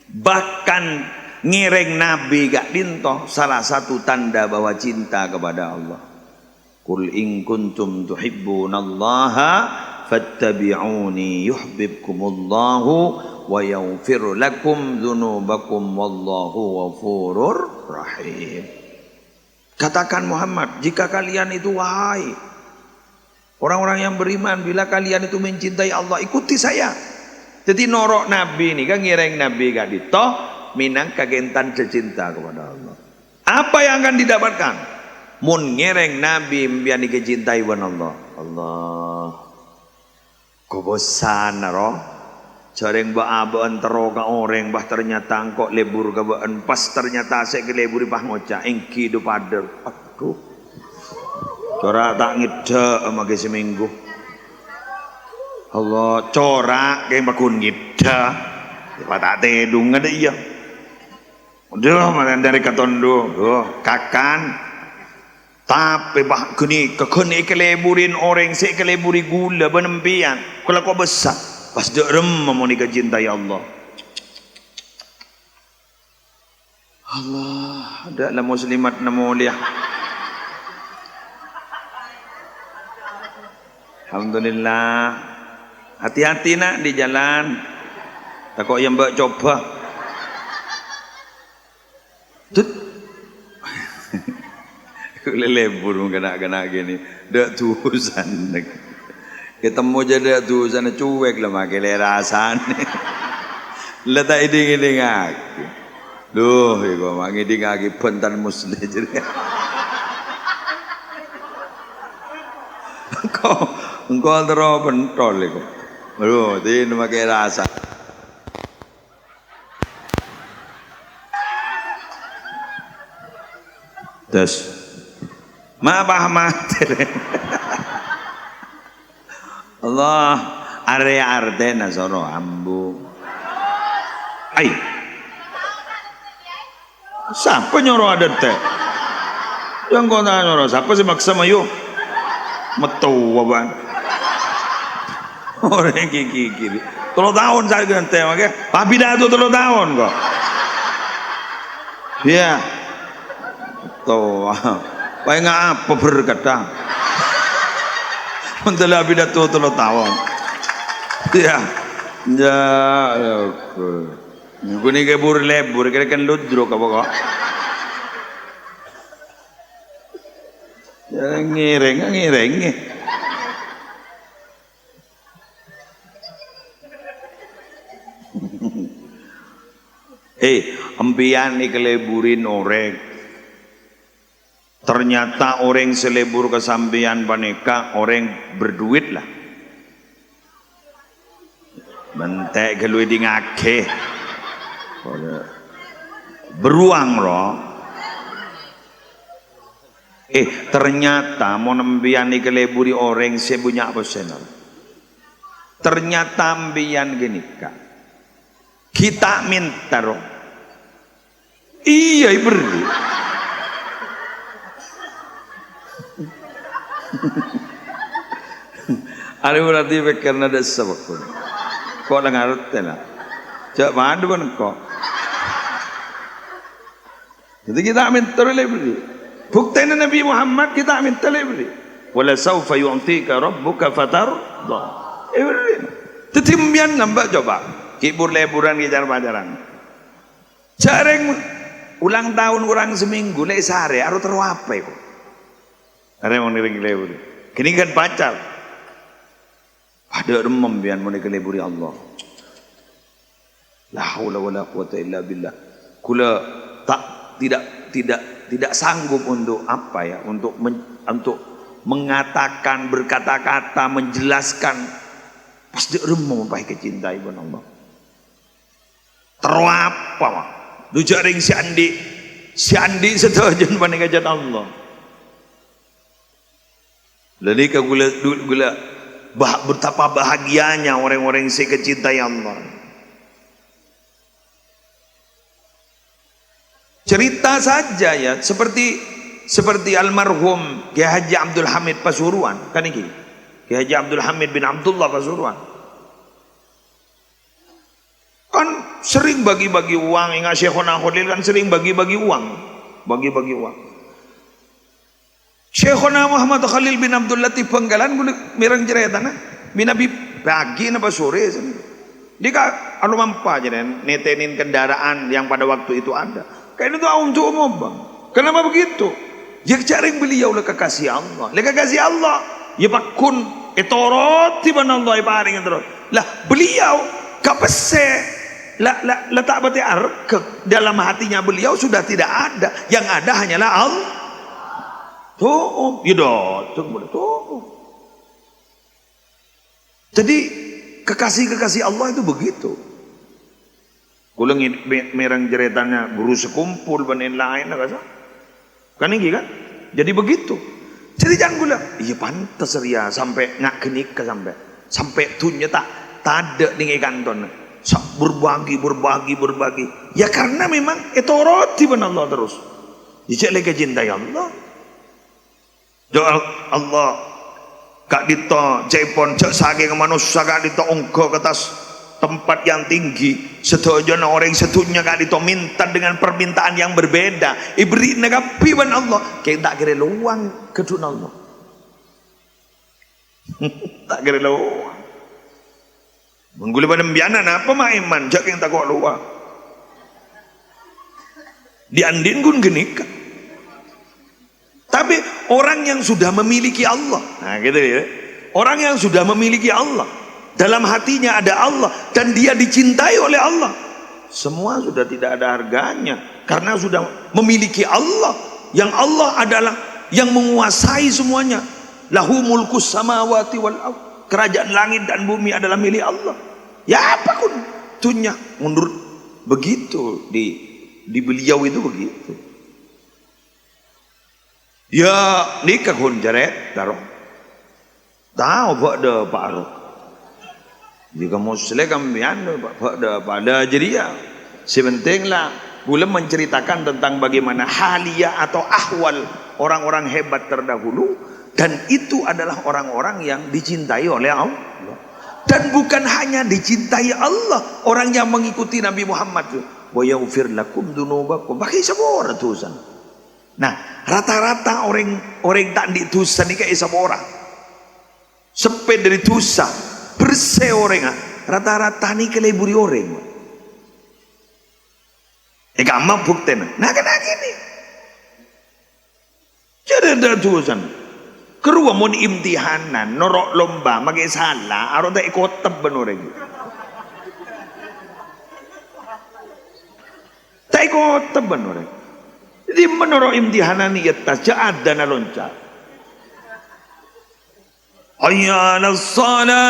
[SPEAKER 1] bahkan ngireng Nabi gak dintoh salah satu tanda bahwa cinta kepada Allah. Qul in kuntum tuhibbunallaha fattabi'uni yuhibbukumullahu wa yaghfir lakum dzunubakum wallahu ghafurur rahim. Katakan Muhammad, jika kalian itu wahai orang-orang yang beriman, bila kalian itu mencintai Allah, ikuti saya. Jadi norok Nabi ini kan ngireng Nabi gak ditoh minang kagentan cinta kepada Allah. Apa yang akan didapatkan? Mun ngireng Nabi biar dicintai wan Allah. Allah. Kobosan roh. Jareng ba abaan tero ka orang bah ternyata kok lebur ka baan pas ternyata sek ke lebur pah ngoca engki do pader. Aduh. Cora tak ngida amage seminggu. Allah corak kayak bakun ngida tak tedung ada iya udah mana dari katondo kakan tapi bah gini kekeni keleburin orang sek keleburi gula benempian kalau kau besar pas derem mau nikah cintai Allah. Allah adalah muslimat namuliah. Alhamdulillah. Hati-hati nak di jalan. Takut yang mbak coba. Tut. Lebur kena gini. Dak tusan. Ketemu jadi tusan cuek lah makai lerasan. Letak iding-iding aku. Duh, iku mak iding aku pentan muslim jadi. Engkau terus pentol iku. Aduh, ini pakai rasa. Terus, maaf mati. Allah, area artena sono ambu. Ay, siapa nyuruh ada teh? Yang kau tak nyuruh, siapa sih maksa mayu? Metu waban. Orang kiki 3 tahun saya ganti makanya tapi dah tu 3 tahun kok ya tuh pakai ngapa berkata untuk lebih dah tu 3 tahun ya guni ke bur lebur kira kan ludro apa kok ya ngireng empian ni keleburin orang. Ternyata orang selebur kesampian paneka orang berduit lah. Bentek kelui di ngake. Beruang loh. Ternyata mau nembian ni keleburi orang sebanyak persen. Ternyata ambian gini kak. Kita minta loh. Iya beri. Ada berarti karena ada sebab kok lah ngarut lah. Cak mana pun kok. Jadi kita minta lebih. Buktinya Nabi Muhammad kita minta lebih. Wala saufa yu'tika rabbuka fatarda. Beri. Tetimbian nampak coba. Kibur leburan kita pacaran. Jarang ulang tahun kurang seminggu lek sehari harus terwapai kok. Ada yang niring lebur. Kini kan pacar. Ada remem bian mau keleburi Allah. La haula wala quwata illa billah. Kula tidak sanggup untuk apa ya? Untuk mengatakan berkata-kata menjelaskan pasti remem pai kecintai pun Allah. Terapa mak. Dujaring si Andi setuju panik aja Allah. Jadi gula betapa bahagianya orang-orang yang kecintai Allah. Cerita saja ya seperti almarhum Kiai Haji Abdul Hamid Pasuruan kan ini Kiai Haji Abdul Hamid bin Abdullah Pasuruan kan sering bagi-bagi uang. Ingat Syekhona Khalil kan sering bagi-bagi uang. Syekhona Muhammad Khalil bin Abdul Latif Penggalan mirang ceritana binabi pagi napa sore dia anu mampa aja netenin kendaraan yang pada waktu itu ada kayak itu untuk umum bang. Kenapa begitu? Ya jaring beliau le kekasih Allah ya pakun etorot tiba Allah paring terus lah beliau kapese la tak berarti arkek dalam hatinya beliau sudah tidak ada, yang ada hanyalah Allah. Tuh, tuh. Jadi kekasih Allah itu begitu. Kulang merang jeretannya guru sekumpul banin lain kan ini kan. Jadi begitu. Jadi jangan gula. Iya pantas ria sampai ngak kenik sampai tunya tak ada ning kanton. Berbagi. Ya karena memang itu roti ben Allah terus. Dicek lagi cintai Allah. Doa Allah kak dito cepon cek saking manusia kak dito ongko ke atas tempat yang tinggi setuju orang setunya kak dito minta dengan permintaan yang berbeda ibri negapi ban Allah kayak tak kira luang kedun Allah tak kira luang mengguli pada bianan apa mak iman jak yang tak kok luang diandin gun genik. Tapi orang yang sudah memiliki Allah, nah gitu ya. Orang yang sudah memiliki Allah, dalam hatinya ada Allah dan dia dicintai oleh Allah. Semua sudah tidak ada harganya karena sudah memiliki Allah. Yang Allah adalah yang menguasai semuanya. Lahu mulkus samawati wal ardh. Kerajaan langit dan bumi adalah milik Allah. Ya apapun tunya menurut begitu di beliau itu begitu. Ya nikah hun jaret taruh tahu pada Pak Arok jika muslim kambian pada jadi ya sebentinglah bulan menceritakan tentang bagaimana halia atau ahwal orang-orang hebat terdahulu dan itu adalah orang-orang yang dicintai oleh Allah dan bukan hanya dicintai Allah orang yang mengikuti Nabi Muhammad wa yaghfir lakum dunubakum bagi semua ratusan. Nah, rata-rata orang tak di dosa ni kayak sama orang. Seped dari dosa, bersih orang. Rata-rata ni keleburi orang. Gampang buktinya. Nah, kena gini. Jadi ada dosa. Keruang mau imtihanan, norok lomba, magai salah, arut tak ikut teben orang. Tak Cai kota benar. Jadi menurut imtihanan niyat taja'ad dan loncat. Hayya 'alas shalah.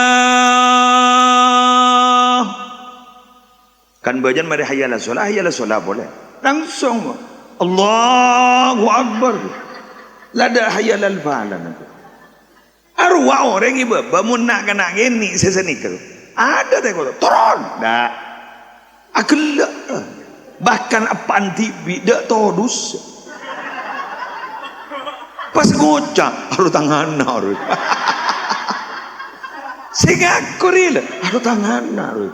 [SPEAKER 1] Kan bajan mari hayya 'alas shalah boleh. Langsung Allahu Akbar. Lada hayya 'alal falah nanti. Arwah orang ibu bangun nak kena gini sesenikal. Ada teh kota turun. Dah. Agak bahkan apaan tibi dak todus. Pas ngocak harus tangan harus. Sehingga kuril harus tangan harus.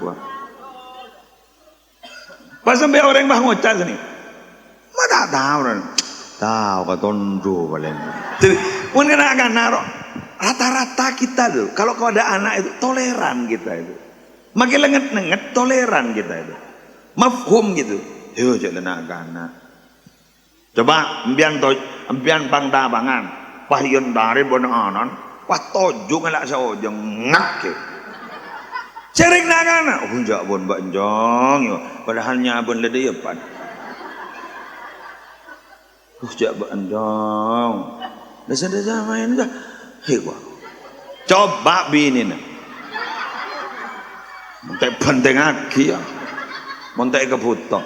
[SPEAKER 1] Pas sampai orang bah ngocak sini. Mata tahu kan. Tahu ka tondo paling. Mun kena akan naruh rata-rata kita tuh kalau ada anak itu toleran kita itu. Makin lenget-lenget toleran kita itu. Mafhum gitu. Yo jalan anak. Coba embian pang tabangan. Pahyun dari bonanan. Wah tojo ngelak saojeng ngak. Cerek nakana. Oh jak bon banjong yo. Padahal nyabon lede yepan. Jak banjong. Desa-desa main dah. Hei wah. Coba bini na. Montek penting lagi ya. Montek kebutuh.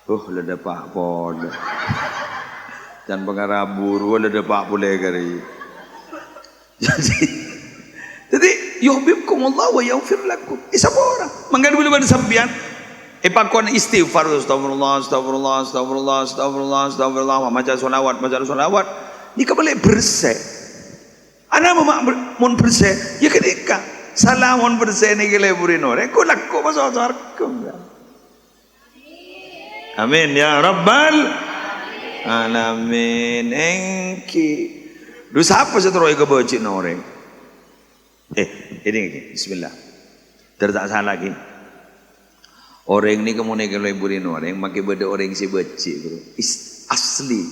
[SPEAKER 1] Lada pak pod. Dan pengarabur lada pak boleh kari. Jadi yuhibbukumullah wa yaghfir lakum. Isa orang. Mangga boleh pada sampean. Pakon istighfar astagfirullah astagfirullah astagfirullah astagfirullah astagfirullah maca selawat ni kebalik bersih. Ana mun bersih ya ketika salah mun bersih ni gele burinore ku lakko masuk surga. Amin ya rabbal alamin. Engki dosa apa seteroi ke bocik noreng. Ini bismillah. Tertak salah lagi. Orang ni kemudian kalau iburin orang, makin beda orang si beci bro. Asli,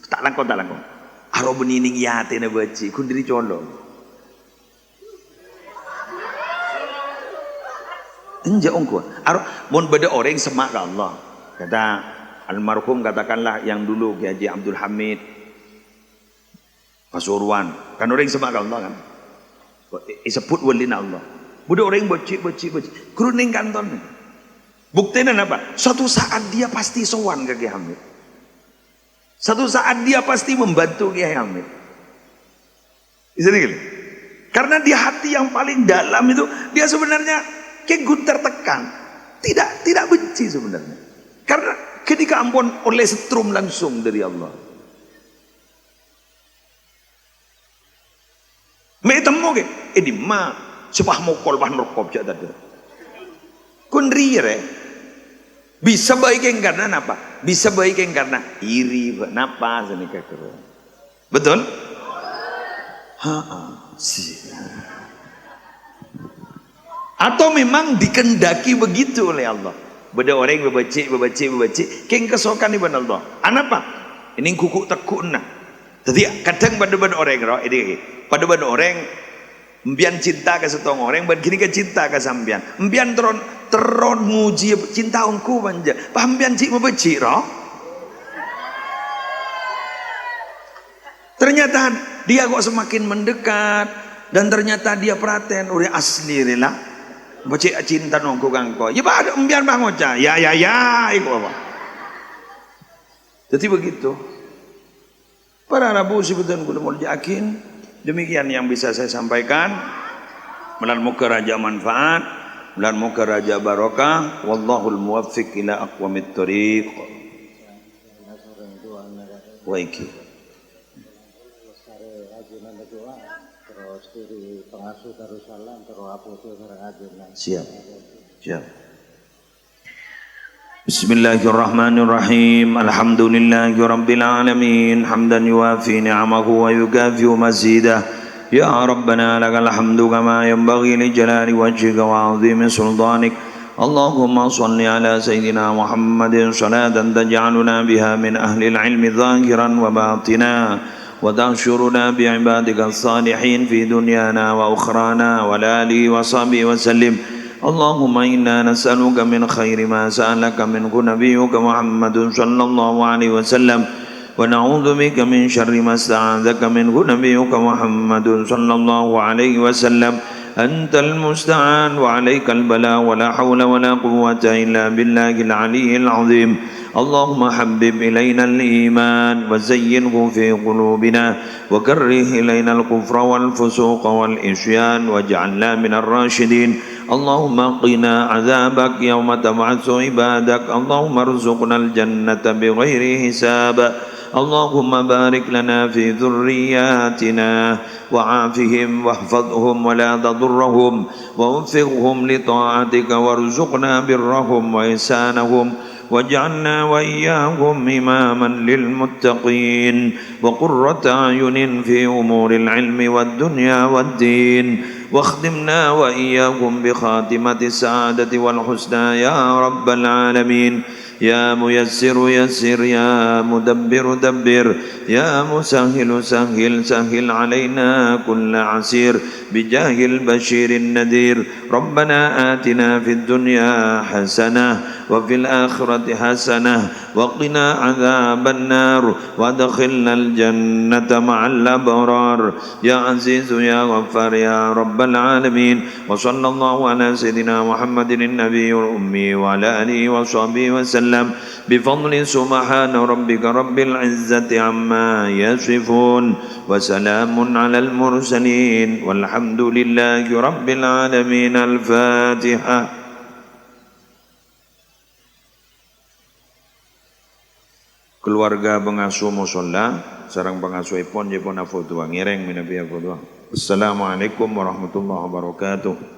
[SPEAKER 1] tak langkau. Aro benining yate na beci, kundiri colong. Enjak ongko. Aro, mon beda orang semak ke Allah. Kata almarhum katakanlah yang dulu Kiai Haji Abdul Hamid Pasuruan, kan orang semak ke Allah kan. Disebut walina Allah. Beda orang beci. Kuning kanton. Buktinya apa? Suatu saat dia pasti sowan ke Kiai Hamid. Suatu saat dia pasti membantu Kiai Hamid. Karena di hati yang paling dalam itu dia sebenarnya kayak gunter tekan. Tidak benci sebenarnya. Karena ketika ampun oleh setrum langsung dari Allah. Me temu ke? Di ma sepah mokol bah nerkop jak tadi. Kunrire bisa baik yang karena apa? Bisa baik yang karena iri, napa senika kero. Betul? Atau memang dikendaki begitu oleh Allah. Beda orang bebaci, keng kesokan di benar Allah. Anapa? Ini kuku tekuk nah. Jadi kadang pada orang roh ini pada orang mbian cinta ke setong orang, begini ke cinta ke sambian. Mbian teron muji cinta ongku manja. Paham mbian cik membeci roh. Ternyata dia kok semakin mendekat dan ternyata dia perhatian udah asli rela. Beci cinta nongku kangko. Ya pak mbian bang oca. Ya iku apa. Jadi begitu. Para Rabu sebutan kudu mau yakin. Demikian yang bisa saya sampaikan. Mudah muka raja manfaat, mudah muka raja barokah. Wallahul muwaffiq ila aqwamit thoriq. Waiki. Siap. Bismillahirrahmanirrahim. Alhamdulillahi rabbil alamin. Hamdan yuwafi ni'amahu wa yukafi'u mazidah. Ya Rabbana lakal hamdu kama yanbaghi li jalali wajhika wa 'azimi sultanik. Allahumma salli ala sayyidina Muhammadin salatan taj'aluna biha min ahli al-'ilmi zahiran wa batina wa tahsyuruna bi 'ibadika as-salihin fi dunyana wa ukhrana wa la alihi wa sahbihi wa sallim. اللهم إنا نسألك من خير ما سألك منه نبيك محمد صلى الله عليه وسلم ونعوذ بك من شر ما استعاذك منه نبيك محمد صلى الله عليه وسلم أنت المستعان وعليك البلاء ولا حول ولا قوة إلا بالله العلي العظيم اللهم حبب إلينا الإيمان وزينه في قلوبنا وكره إلينا الكفر والفسوق والعصيان واجعلنا من الراشدين اللهم قنا عذابك يوم تبعث عبادك اللهم ارزقنا الجنة بغير حساب اللهم بارك لنا في ذرياتنا وعافهم واحفظهم ولا تضرهم ووفقهم لطاعتك وارزقنا برهم وإحسانهم واجعلنا وإياهم إماما للمتقين وقرة أعين في أمور العلم والدنيا والدين واختمنا وإياهم بخاتمة السعادة والحسنى يا رب العالمين يا ميسر يسر يا مدبر دبر يا مسهل سهل سهل علينا كل عسير بجاه البشير النذير ربنا آتنا في الدنيا حسنة وفي الآخرة حسنة وقنا عذاب النار وادخلنا الجنة مع الأبرار يا عزيز يا غفار يا رب العالمين وصلى الله على سيدنا محمد النبي الأمي وعلى آله وصحبه وسلم بفضل سبحان ربك رب العزة عما يصفون وسلام على المرسلين والحمد لله رب العالمين الفاتحة. Keluarga pengasuh musola sareng pengasuhipun jipun afudwa ngireng minabi afudwa. Assalamualaikum warahmatullahi wabarakatuh.